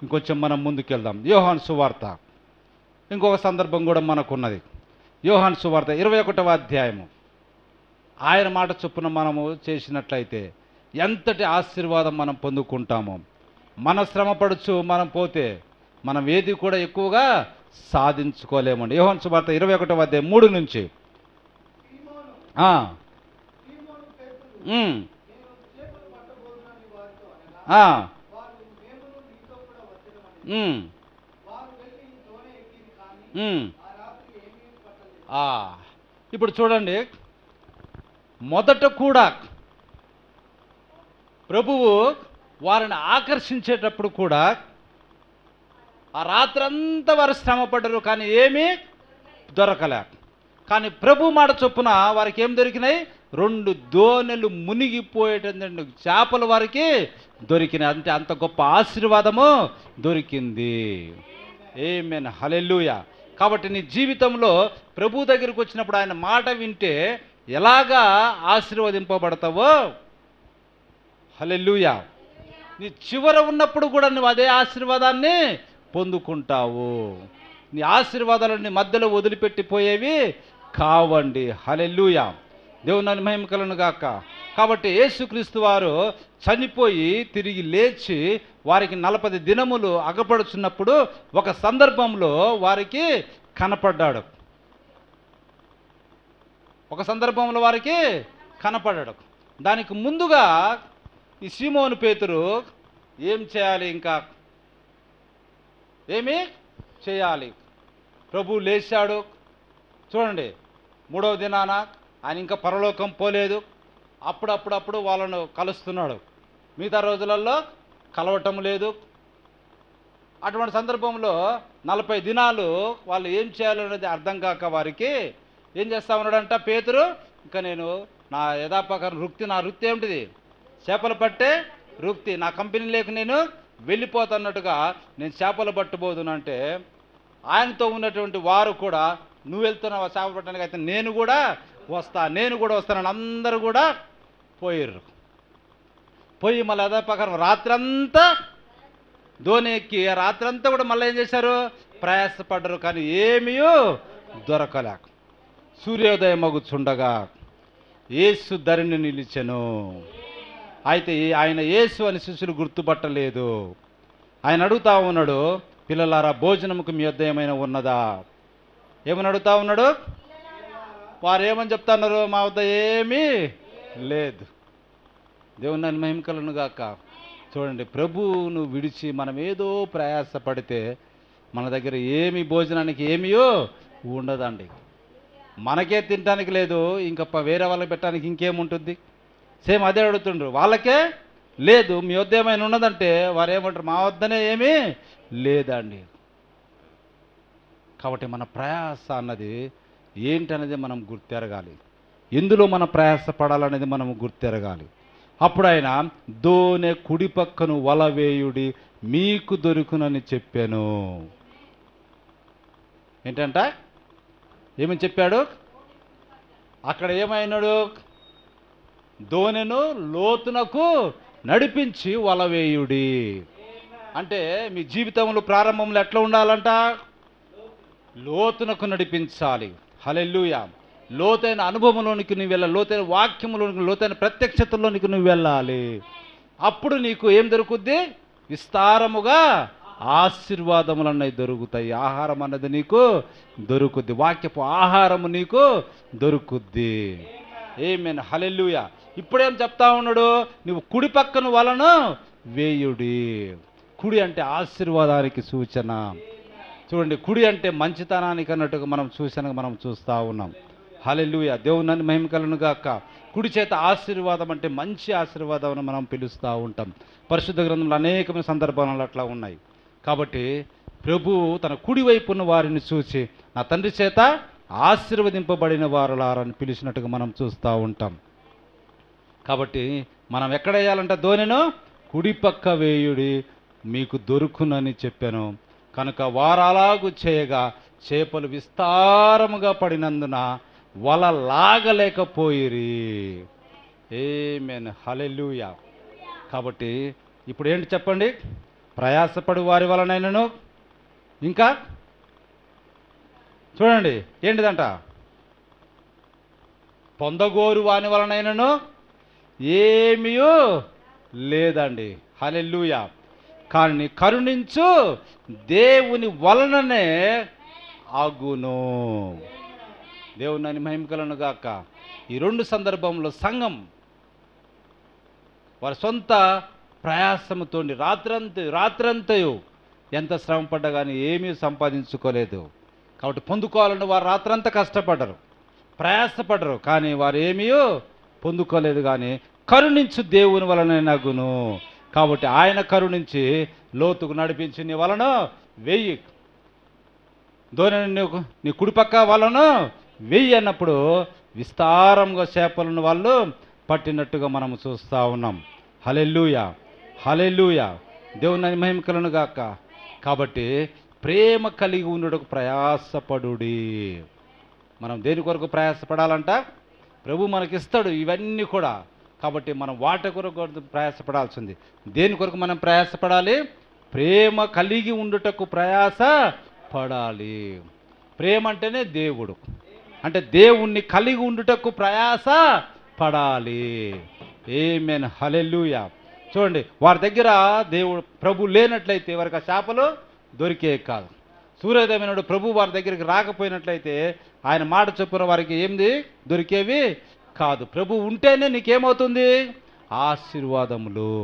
ఇంకొంచెం మనం ముందుకెళ్దాం. యోహాను సువార్త ఇంకొక సందర్భం కూడా మనకున్నది. యోహాను సువార్త 21వ అధ్యాయము. ఆయన మాట చొప్పున మనము చేసినట్లయితే ఎంతటి ఆశీర్వాదం మనం పొందుకుంటామో. మన శ్రమపడుచు మనం పోతే మనం ఏది కూడా ఎక్కువగా సాధించుకోలేమండి. యోహాను సువార్త 21వ అధ్యాయం 3 నుంచి. ఇప్పుడు చూడండి, మొదట కూడా ప్రభువు వారిని ఆకర్షించేటప్పుడు కూడా ఆ రాత్రంతా వారు శ్రమపడ్డరు, కానీ ఏమీ దొరకలే. కానీ ప్రభు మాట చొప్పున వారికి ఏం దొరికినాయి? 2 దోణెలు మునిగిపోయేటండి చేపలు వారికి దొరికినాయి. అంటే అంత గొప్ప ఆశీర్వాదము దొరికింది. ఆమేన్, హల్లెలూయా. కాబట్టి నీ జీవితంలో ప్రభు దగ్గరికి వచ్చినప్పుడు ఆయన మాట వింటే ఎలాగా ఆశీర్వదింపబడతావో, హల్లెలూయా, నీ చివర ఉన్నప్పుడు కూడా నువ్వు అదే ఆశీర్వాదాన్ని పొందుకుంటావు. నీ ఆశీర్వాదాలని మధ్యలో వదిలిపెట్టిపోయేవి కావండి. హల్లెలూయా. దేవుని మహిమ కలుగును గాక. కాబట్టి యేసుక్రీస్తు వారు చనిపోయి తిరిగి లేచి వారికి 40 దినములు అగపడుచున్నప్పుడు ఒక సందర్భంలో వారికి కనపడ్డాడు. ఒక సందర్భంలో వారికి కనపడ్డాడు. దానికి ముందుగా ఈ సీమోను పేతురు ఏం చేయాలి? ఇంకా ఏమి చేయాలి? ప్రభు లేచాడు. చూడండి, 3వ దినాన ఆయన ఇంకా పరలోకం పోలేదు. అప్పుడప్పుడు వాళ్ళను కలుస్తున్నాడు. మిగతా రోజులలో కలవటం లేదు. అటువంటి సందర్భంలో 40 దినాలు వాళ్ళు ఏం చేయాలనేది అర్థం కాక వారికి ఏం చేస్తా ఉన్నాడంట పేతురు, ఇంకా నేను నా యథాప్రకారం నా వృత్తి ఏమిటిది? చేపలు పట్టే వృత్తి. నా కంపెనీ లేక నేను వెళ్ళిపోతున్నట్టుగా నేను చేపలు పట్టబోదునంటే ఆయనతో ఉన్నటువంటి వారు కూడా, నువ్వు వెళ్తున్నావా చేపలు పట్టడానికి? అయితే నేను కూడా వస్తానని అందరూ కూడా పోయారు. పోయి మళ్ళీ యథాప్రకారం రాత్రంతా ధోని ఎక్కి రాత్రంతా కూడా మళ్ళీ ఏం చేశారు? ప్రయాసపడ్డరు, కానీ ఏమీ దొరకలేక సూర్యోదయం మగుచుండగా యేసు ధరిని నిలిచెను. అయితే ఆయన యేసు అని శిష్యులు గుర్తుపట్టలేదు. ఆయన అడుగుతా ఉన్నాడు, పిల్లలారా భోజనముకు మీ వద్ద ఏమైనా ఉన్నదా? ఏమని అడుగుతా ఉన్నాడు? వారు ఏమని చెప్తున్నారు? మా వద్ద ఏమీ లేదు. దేవుని మహిమ కలుగును గాక. చూడండి, ప్రభువును విడిచి మనం ఏదో ప్రయాసపడితే మన దగ్గర ఏమి భోజనానికి ఏమీ ఉండదండి. మనకే తినడానికి లేదు, ఇంకా వేరే వాళ్ళకి పెట్టడానికి ఇంకేముంటుంది? సేమ్ అదే అడుగుతుండ్రు. వాళ్ళకే లేదు, మీ వద్ద ఏమైనా ఉన్నదంటే వారు ఏమంటారు? మా వద్దనే ఏమీ లేదండి. కాబట్టి మన ప్రయాస అన్నది ఏంటనేది మనం గుర్తెరగాలి. ఎందులో మన ప్రయాస పడాలనేది మనం గుర్తెరగాలి. అప్పుడు ఆయన దోనె కుడి పక్కను వల వేయుడి మీకు దొరుకునని చెప్పాను. ఏంటంట? ఏమని చెప్పాడు? అక్కడ ఏమైనాడు? దోణెను లోతునకు నడిపించి వలవేయుడి. అంటే మీ జీవితంలో ప్రారంభంలో ఎట్లా ఉండాలంట? లోతునకు నడిపించాలి. హల్లెలూయా. లోతైన అనుభవంలోనికి నువ్వు వెళ్ళాలి, లోతైన వాక్యంలోనికి, లోతైన ప్రత్యక్షతలోనికి నువ్వు వెళ్ళాలి. అప్పుడు నీకు ఏం దొరుకుద్ది? విస్తారముగా ఆశీర్వాదములు అన్నవి దొరుకుతాయి. ఆహారం అన్నది నీకు దొరుకుద్ది, వాక్యపు ఆహారము నీకు దొరుకుద్ది. ఆమేన్. హల్లెలూయా. ఇప్పుడేం చెప్తా ఉన్నాడు? నువ్వు కుడి పక్కన వలను వేయుడి. కుడి అంటే ఆశీర్వాదానికి సూచన. చూడండి, కుడి అంటే మంచితనానికి అన్నట్టుగా మనం చూస్తూ ఉన్నాం. హల్లెలూయా. దేవుని మహిమ కలుగును గాక. కుడి చేత ఆశీర్వాదం అంటే మంచి ఆశీర్వాదం అని మనం పిలుస్తూ ఉంటాం. పరిశుద్ధ గ్రంథంలో అనేకమైన సందర్భాలు అట్లా ఉన్నాయి. కాబట్టి ప్రభు తన కుడి వైపున్న వారిని చూసి నా తండ్రి చేత ఆశీర్వదింపబడిన వారులారని పిలిచినట్టుగా మనం చూస్తూ ఉంటాం. కాబట్టి మనం ఎక్కడ వేయాలంట? దోణెను కుడి పక్క వేయుడి, మీకు దొరుకునని చెప్పాను. కనుక వారు అలాగు చేయగా చేపలు విస్తారముగా పడినందున వల లాగలేకపోయిరి. ఆమేన్. హల్లెలూయా. కాబట్టి ఇప్పుడు ఏంటి చెప్పండి? ప్రయాసపడు వారి వలనైనను, ఇంకా చూడండి ఏంటిదంట? పొందగోరు వాని వలనైనను ఏమీ లేదండి. హల్లెలూయా. కానీ కరుణించు దేవుని వలననే అగును. దేవుని మహిమ కలుగును గాక. ఈ రెండు సందర్భంలో సంఘం వారి సొంత ప్రయాసముతో రాత్రంతయు ఎంత శ్రమ పడ్డా కానీ ఏమీ సంపాదించుకోలేదు. కాబట్టి పొందుకోవాలని వారు రాత్రంతా కష్టపడ్డరు, ప్రయాసపడ్డరు, కానీ వారు ఏమీ పొందుకోలేదు. కానీ కరుణించు దేవుని వలన నగును. కాబట్టి ఆయన కరుణించి లోతుకు నడిపించి నీ వలన వెయ్యి, దోణిని నీ కుడిపక్క వలన వెయ్యి అన్నప్పుడు విస్తారంగా చేపలను వాళ్ళు పట్టినట్టుగా మనం చూస్తూ ఉన్నాం. హల్లెలూయా. హల్లెలూయా. దేవుని మహిమ కలుగును గాక. కాబట్టి ప్రేమ కలిగి ఉండటకు ప్రయాసపడుడి. మనం దేని కొరకు ప్రయాసపడాలంట? ప్రభు మనకిస్తాడు ఇవన్నీ కూడా. కాబట్టి మనం వాటి కొరకు ప్రయాసపడాల్సింది. దేని కొరకు మనం ప్రయాసపడాలి? ప్రేమ కలిగి ఉండుటకు ప్రయాస పడాలి. ప్రేమ అంటేనే దేవుడు, అంటే దేవుణ్ణి కలిగి ఉండుటకు ప్రయాస పడాలి. ఆమేన్. హల్లెలూయా. చూడండి, వారి దగ్గర దేవుడు ప్రభు లేనట్లయితే వారికి ఆ చేపలు దొరికే కాదు. సూర్యోదయమైనడు ప్రభు వారి దగ్గరికి రాకపోయినట్లయితే ఆయన మాట చొప్పున వారికి ఏంది దొరికేవి కాదు. ప్రభు ఉంటేనే నీకేమవుతుంది? ఆశీర్వాదములు.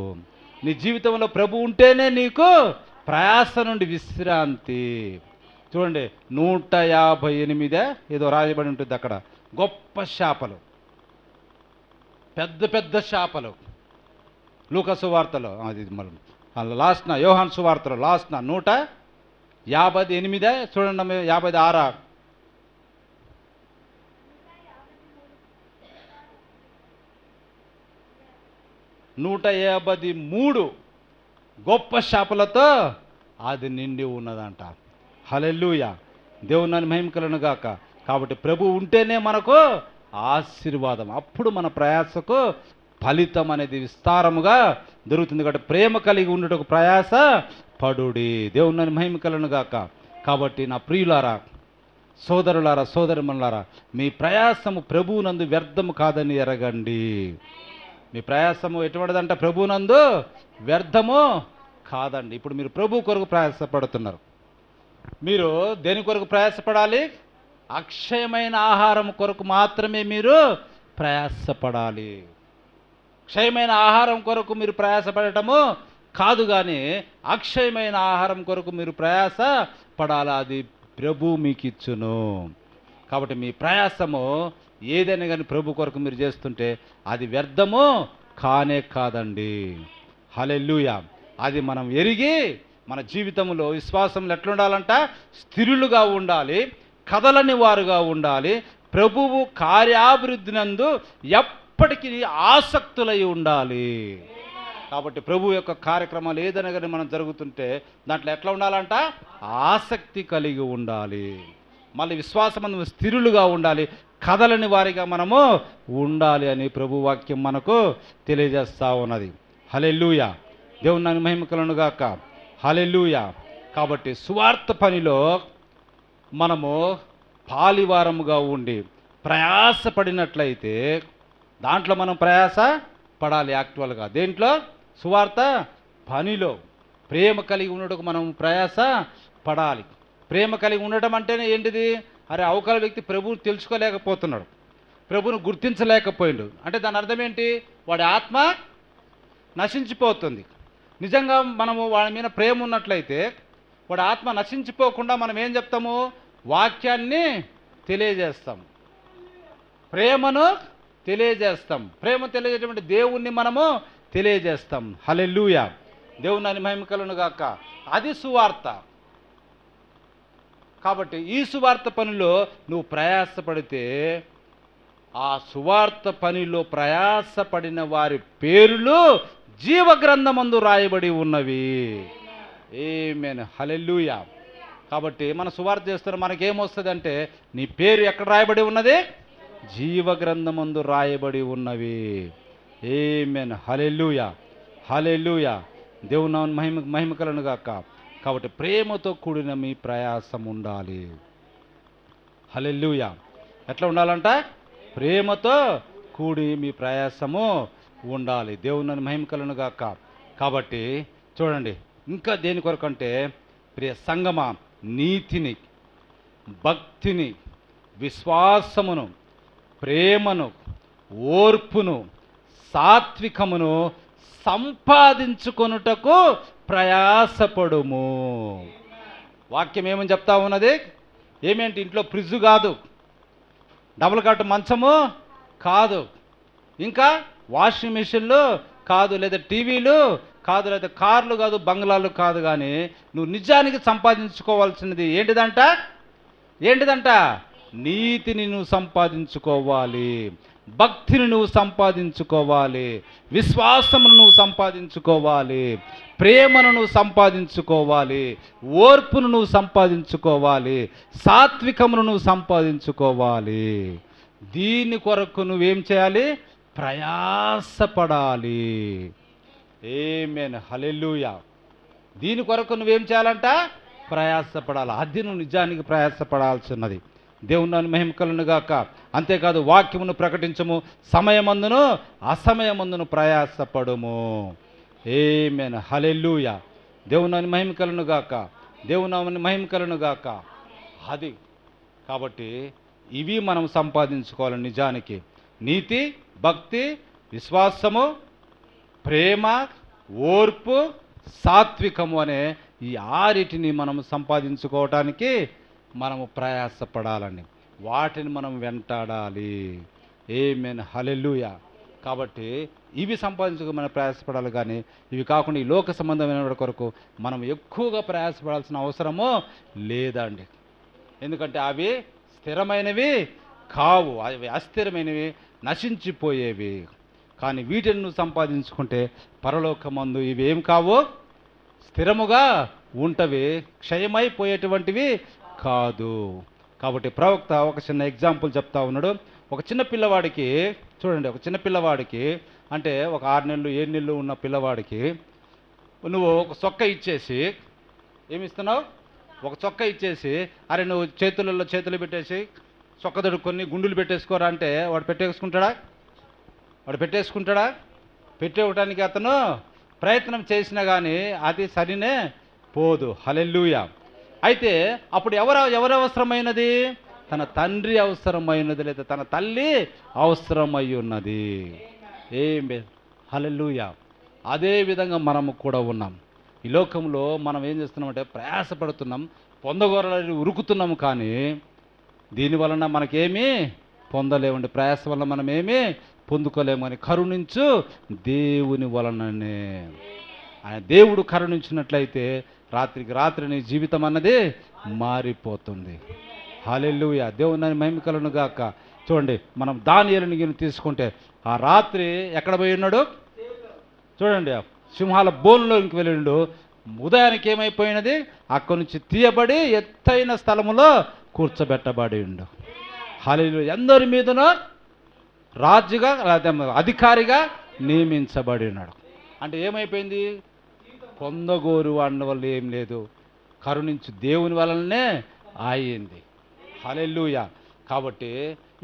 నీ జీవితంలో ప్రభు ఉంటేనే నీకు ప్రయాస నుండి విశ్రాంతి. చూడండి, 158 ఏదో రాయబడి ఉంటుంది అక్కడ. గొప్ప చేపలు, పెద్ద పెద్ద చేపలు. లూకా సువార్తలో అది లాస్ట్న, యోహాను సువార్తలో లాస్ట్న 158 చూడండి, 56 153 గొప్ప చేపలతో అది నిండి ఉన్నదంట. హల్లెలూయా. దేవుని మహిమ కలుగును గాక. కాబట్టి ప్రభు ఉంటేనే మనకు ఆశీర్వాదం. అప్పుడు మన ప్రయాసకు ఫలితం అనేది విస్తారముగా దొరుకుతుంది. కాబట్టి ప్రేమ కలిగి ఉండటకు ప్రయాస పడుడి. దేవుని మహిమ కలుగును గాక. కాబట్టి నా ప్రియులారా, సోదరులారా, సోదరిమణులారా, మీ ప్రయాసము ప్రభువునందు వ్యర్థము కాదని ఎరగండి. మీ ప్రయాసము ఎటువంటిదంట? ప్రభువునందు వ్యర్థము కాదండి. ఇప్పుడు మీరు ప్రభు కొరకు ప్రయాసపడుతున్నారు. మీరు దేని కొరకు ప్రయాసపడాలి? అక్షయమైన ఆహారం కొరకు మాత్రమే మీరు ప్రయాసపడాలి. క్షయమైన ఆహారం కొరకు మీరు ప్రయాసపడటము కాదు, కానీ అక్షయమైన ఆహారం కొరకు మీరు ప్రయాస పడాలి. అది ప్రభు మీకు ఇచ్చును. కాబట్టి మీ ప్రయాసము ఏదైనా కానీ ప్రభు కొరకు మీరు చేస్తుంటే అది వ్యర్థము కానే కాదండి. హల్లెలూయా. అది మనం ఎరిగి మన జీవితంలో విశ్వాసంలో ఎట్లుండాలంట? స్థిరులుగా ఉండాలి, కదలని వారుగా ఉండాలి, ప్రభువు కార్యాభివృద్ధి నందు ఎప్పటికీ ఆసక్తులై ఉండాలి. కాబట్టి ప్రభు యొక్క కార్యక్రమాలు ఏదైనా కానీ మనం జరుగుతుంటే దాంట్లో ఎట్లా ఉండాలంట? ఆసక్తి కలిగి ఉండాలి. మళ్ళీ విశ్వాసమందు స్థిరులుగా ఉండాలి, కదలని వారిగా మనము ఉండాలి అని ప్రభు వాక్యం మనకు తెలియజేస్తూ ఉన్నది. హల్లెలూయా, దేవుని నామమునకు మహిమ కలుగును గాక. హల్లెలూయా. కాబట్టి సువార్త పనిలో మనము పాలివారముగా ఉండి ప్రయాసపడినట్లయితే, దాంట్లో మనం ప్రయాస పడాలి. యాక్చువల్గా దేంట్లో? సువార్త పనిలో ప్రేమ కలిగి ఉండటకు మనం ప్రయాస పడాలి. ప్రేమ కలిగి ఉండటం అంటేనే ఏంటిది? అరే, అవతల వ్యక్తి ప్రభువుని తెలుసుకోలేకపోతున్నాడు, ప్రభువును గుర్తించలేకపోయిండు అంటే దాని అర్థం ఏంటి? వాడి ఆత్మ నశించిపోతుంది. నిజంగా మనము వాడి మీద ప్రేమ ఉన్నట్లయితే వాడి ఆత్మ నశించిపోకుండా మనం ఏం చెప్తాము? వాక్యాన్ని తెలియజేస్తాం, ప్రేమను తెలియజేస్తాం. ప్రేమ తెలియజేటువంటి దేవుణ్ణి మనము తెలియజేస్తాం. హల్లెలూయా, దేవుని నామమునకు మహిమ కలుగును గాక. అది సువార్త. కాబట్టి ఈ సువార్త పనిలో నువ్వు ప్రయాసపడితే, ఆ సువార్త పనిలో ప్రయాసపడిన వారి పేర్లు జీవ గ్రంథమందు రాయబడి ఉన్నవి. ఆమేన్, హల్లెలూయా. కాబట్టి మన సువార్త చేస్తున్న మనకేమొస్తుంది అంటే, నీ పేరు ఎక్కడ రాయబడి ఉన్నది? జీవ గ్రంథమందు రాయబడి ఉన్నవి. ఆమేన్, హల్లెలూయా, హల్లెలూయా. దేవుని నామమునకు మహిమ కలుగును గాక. కాబట్టి ప్రేమతో కూడిన మీ ప్రయాసం ఉండాలి. హల్లెలూయా. ఎట్లా ఉండాలంట? ప్రేమతో కూడి మీ ప్రయాసము ఉండాలి. దేవుని నామమునకు మహిమ కలుగును గాక. కాబట్టి చూడండి, ఇంకా దేని కొరకంటే, ప్రియ సంగమా, నీతిని, భక్తిని, విశ్వాసమును, ప్రేమను, ఓర్పును, సాత్వికమును సంపాదించుకొనుటకు ప్రయాసపడుము. వాక్యం ఏమని చెప్తా ఉన్నది? ఏమేంటి? ఇంట్లో ఫ్రిడ్జ్ కాదు, డబుల్ కాట్ మంచము కాదు, ఇంకా వాషింగ్ మిషన్లు కాదు, లేదా టీవీలు కాదు, లేదా కార్లు కాదు, బంగ్లాలు కాదు. కానీ నువ్వు నిజానికి సంపాదించుకోవాల్సినది ఏంటిదంట? ఏంటిదంట? నీతిని నువ్వు సంపాదించుకోవాలి, భక్తిని నువ్వు సంపాదించుకోవాలి, విశ్వాసమును నువ్వు సంపాదించుకోవాలి, ప్రేమను నువ్వు సంపాదించుకోవాలి, ఓర్పును నువ్వు సంపాదించుకోవాలి, సాత్వికమును నువ్వు సంపాదించుకోవాలి. దీని కొరకు నువ్వేం చేయాలి? ప్రయాసపడాలి. ఆమేన్, హల్లెలూయా. దీని కొరకు నువ్వేం చేయాలంట? ప్రయాసపడాలి. అది నువ్వు నిజానికి ప్రయాసపడాల్సిన్నది. దేవుని నామమునకు మహిమ కలుగును గాక. అంతేకాదు, వాక్యమును ప్రకటించము, సమయమందును అసమయమందును ప్రయాసపడుము. ఆమేన్, హల్లెలూయా. దేవుని నామమునకు మహిమ కలుగును గాక. దేవుని నామమునకు మహిమ కలుగును గాక. అది కాబట్టి ఇవి మనం సంపాదించుకోవాలి నిజానికి. నీతి, భక్తి, విశ్వాసము, ప్రేమ, ఓర్పు, సాత్వికము అనే ఈ ఆరిటిని మనం సంపాదించుకోవటానికి మనము ప్రయాసపడాలని, వాటిని మనం వెంటాడాలి. ఆమేన్, హల్లెలూయా. కాబట్టి ఇవి సంపాదించుకు మనం ప్రయాసపడాలి. కానీ ఇవి కాకుండా ఈ లోక సంబంధమైన కొరకు మనం ఎక్కువగా ప్రయాసపడాల్సిన అవసరము లేదండి. ఎందుకంటే అవి స్థిరమైనవి కావు, అవి అస్థిరమైనవి, నశించిపోయేవి. కానీ వీటిని నువ్వు సంపాదించుకుంటే పరలోకమందు ఇవి ఏం కావు? స్థిరముగా ఉంటవి, క్షయమైపోయేటువంటివి కాదు. కాబట్టి ప్రవక్త ఒక చిన్న ఎగ్జాంపుల్ చెప్తా ఉన్నాడు. ఒక చిన్న పిల్లవాడికి చూడండి, ఒక చిన్న పిల్లవాడికి అంటే ఒక 6 నెలలు 7 నెలలు ఉన్న పిల్లవాడికి నువ్వు ఒక చొక్క ఇచ్చేసి ఏమిస్తున్నావు? ఒక చొక్క ఇచ్చేసి, అరే నువ్వు చేతులు పెట్టేసి చొక్క దొడుక్కొని గుండులు పెట్టేసుకోరా అంటే వాడు పెట్టేసుకుంటాడా? వాడు పెట్టేసుకుంటాడా? పెట్టేయడానికి అతను ప్రయత్నం చేసినా కానీ అది సరినే పోదు. హల్లెలూయా. అయితే అప్పుడు ఎవరు అవసరమైనది? తన తండ్రి అవసరమైనది, లేదా తన తల్లి అవసరమై ఉన్నది. హల్లెలూయా. అదే విధంగా మనము కూడా ఉన్నాం. ఈ లోకంలో మనం ఏం చేస్తున్నామంటే ప్రయాసపడుతున్నాం, పొందగోరలని ఉరుకుతున్నాము. కానీ దీనివలన మనకేమీ పొందలేమండి. ప్రయాస వల్ల మనం ఏమీ పొందుకోలేమని కరుణించు దేవుని వలననే. ఆయన దేవుడు కరుణించినట్లయితే రాత్రికి రాత్రి నీ జీవితం అన్నది మారిపోతుంది. హల్లెలూయా. దేవుని మహిమ కలుగును గాక. చూడండి, మనం దానియేలుని తీసుకుంటే ఆ రాత్రి ఎక్కడ పోయి ఉన్నాడు? చూడండి, సింహాల బోన్లోకి వెళ్ళిండు. ఉదయానికి ఏమైపోయినది? అక్కడి నుంచి తీయబడి ఎత్తైన స్థలములో కూర్చోబెట్టబడి ఉండు. హల్లెలూయా. అందరి మీదనో రాజుగా లేదా అధికారిగా నియమించబడి ఉన్నాడు. అంటే ఏమైపోయింది? పొందగోరు వాడి వల్ల ఏం లేదు, కరుణించు దేవుని వలననే అయింది. హల్లెలూయా. కాబట్టి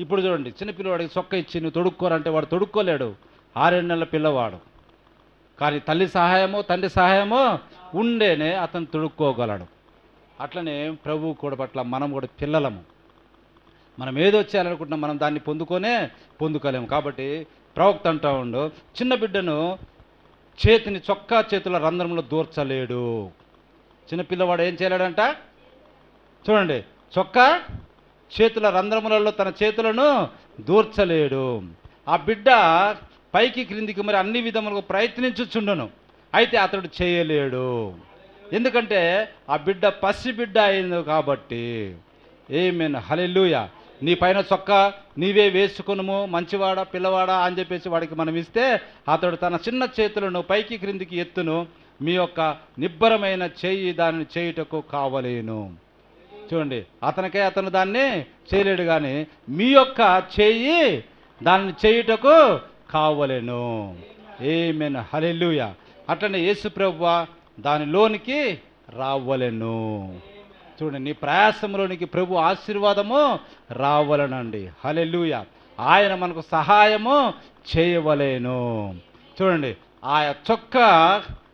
ఇప్పుడు చూడండి, చిన్నపిల్లవాడికి చొక్క ఇచ్చి నువ్వు తొడుక్కోరంటే వాడు తొడుక్కోలేడు, 6-7 నెలల పిల్లవాడు. కానీ తల్లి సహాయమో తండ్రి సహాయమో ఉండేనే అతను తొడుక్కోగలడు. అట్లనే ప్రభువు కూడా పట్ల మనం కూడా పిల్లలము. మనం ఏదో చేయాలనుకుంటున్నాం, మనం దాన్ని పొందుకోలేము. కాబట్టి ప్రవక్త అంటా ఉండు, చిన్న బిడ్డను చేతిని చొక్కా చేతుల రంధ్రంలో దూర్చలేడు. చిన్నపిల్లవాడు ఏం చేయలేడంట? చూడండి, చొక్కా చేతుల రంధ్రములలో తన చేతులను దూర్చలేడు. ఆ బిడ్డ పైకి క్రిందికి మరి అన్ని విధములుగా ప్రయత్నించుచుండును, అయితే అతడు చేయలేడు. ఎందుకంటే ఆ బిడ్డ పసిబిడ్డ అయింది కాబట్టి. ఆమేన్. హల్లెలూయా. నీ పైన చొక్కా నీవే వేసుకొనుము, మంచివాడా పిల్లవాడా అని చెప్పేసి వాడికి మనం ఇస్తే అతడు తన చిన్న చేతులను పైకి క్రిందికి ఎత్తును, మీ యొక్క నిబ్బరమైన చేయి దానిని చేయుటకు కావలేను. చూడండి, అతను దాన్ని చేయలేడు, కానీ మీ యొక్క చేయి దాన్ని చేయుటకు కావలేను. ఆమేన్. హల్లెలూయా. అట్లనే యేసు ప్రభువా దానిలోనికి రావలెను. చూడండి, నీ ప్రయాసంలోనికి ప్రభు ఆశీర్వాదము రావలనండి. హల్లెలూయా. ఆయన మనకు సహాయము చేయవలేను. చూడండి, ఆ చొక్కా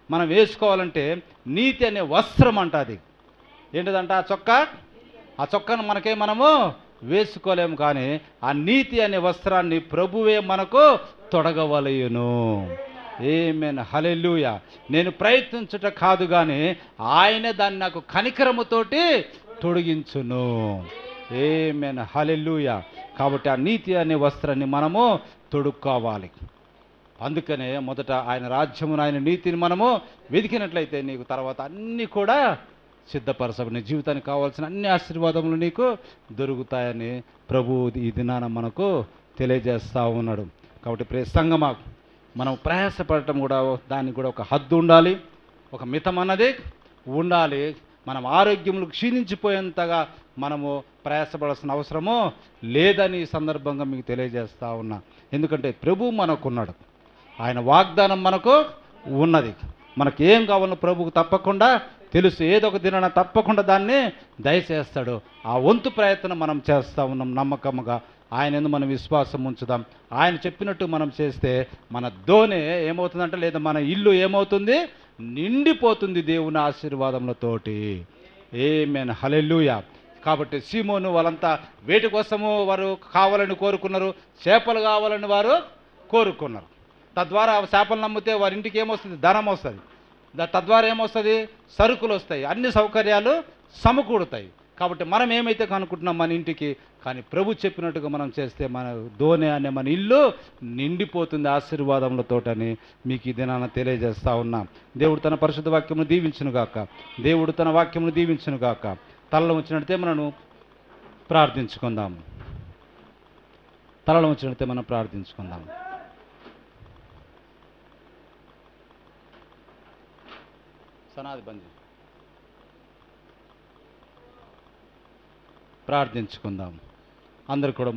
మనం వేసుకోవాలంటే నీతి అనే వస్త్రం అంట. అది ఏంటిదంట? ఆ చొక్కాను మనము వేసుకోలేము, కానీ ఆ నీతి అనే వస్త్రాన్ని ప్రభువే మనకు తొడగవలయును. ఆమేన్. హల్లెలూయా. నేను ప్రయత్నించుట కాదు, కానీ ఆయనే దాన్ని నాకు కనికరముతోటి తొడిగించును. ఆమేన్. హల్లెలూయా. కాబట్టి ఆ నీతి అనే వస్త్రాన్ని మనము తొడుక్కోవాలి. అందుకనే మొదట ఆయన రాజ్యమును ఆయన నీతిని మనము వెతికినట్లయితే నీకు తర్వాత అన్నీ కూడా సిద్ధపరచబడి నీ జీవితానికి కావాల్సిన అన్ని ఆశీర్వాదములు నీకు దొరుకుతాయని ప్రభువు ఈ దినాన మనకు తెలియజేస్తూ ఉన్నాడు. కాబట్టి ప్రియ సంగమా, మనం ప్రయాసపడటం కూడా దానికి కూడా ఒక హద్దు ఉండాలి, ఒక మితం అన్నది ఉండాలి. మనం ఆరోగ్యములు క్షీణించిపోయేంతగా మనము ప్రయాసపడాల్సిన అవసరము లేదని ఈ సందర్భంగా మీకు తెలియజేస్తూ ఉన్నా. ఎందుకంటే ప్రభువు మనకున్నాడు, ఆయన వాగ్దానం మనకు ఉన్నది. మనకి ఏం కావాలో ప్రభువుకు తప్పకుండా తెలుసు. ఏదో ఒక దినాన తప్పకుండా దాన్ని దయచేస్తాడు. ఆ వంతు ప్రయత్నం మనం చేస్తూ ఉన్నాం నమ్మకముగా. ఆయన యందు మనం విశ్వాసం ఉంచుదాం. ఆయన చెప్పినట్టు మనం చేస్తే మన దోణి ఏమవుతుందంటే, లేదా మన ఇల్లు ఏమవుతుంది? నిండిపోతుంది దేవుని ఆశీర్వాదములతోటి. ఆమేన్. హల్లెలూయా. కాబట్టి సీమోను వాళ్ళంతా వేటి కోసము వారు కావాలని కోరుకున్నారు? చేపలు కావాలని వారు కోరుకున్నారు. తద్వారా చేపలు నమ్మితే వారి ఇంటికి ఏమొస్తుంది? ధనం వస్తుంది. తద్వారా ఏమొస్తుంది? సరుకులు వస్తాయి, అన్ని సౌకర్యాలు సమకూడుతాయి. కాబట్టి మనం ఏమైతే కనుక్కుంటున్నాం మన ఇంటికి, కానీ ప్రభు చెప్పినట్టుగా మనం చేస్తే మన దోణి అనే మన ఇల్లు నిండిపోతుంది ఆశీర్వాదములతోటని మీకు ఈ దినాన తెలియజేస్తూ ఉన్నాం. దేవుడు తన పరిశుద్ధ వాక్యమును దీవించునుగాక. దేవుడు తన వాక్యమును దీవించునుగాక. తలలో వచ్చినట్టే మనను ప్రార్థించుకుందాం. తలలో వచ్చినట్టే మనం ప్రార్థించుకుందాం. సనాది బందీ ప్రార్థించుకుందాం. అందరు కూడా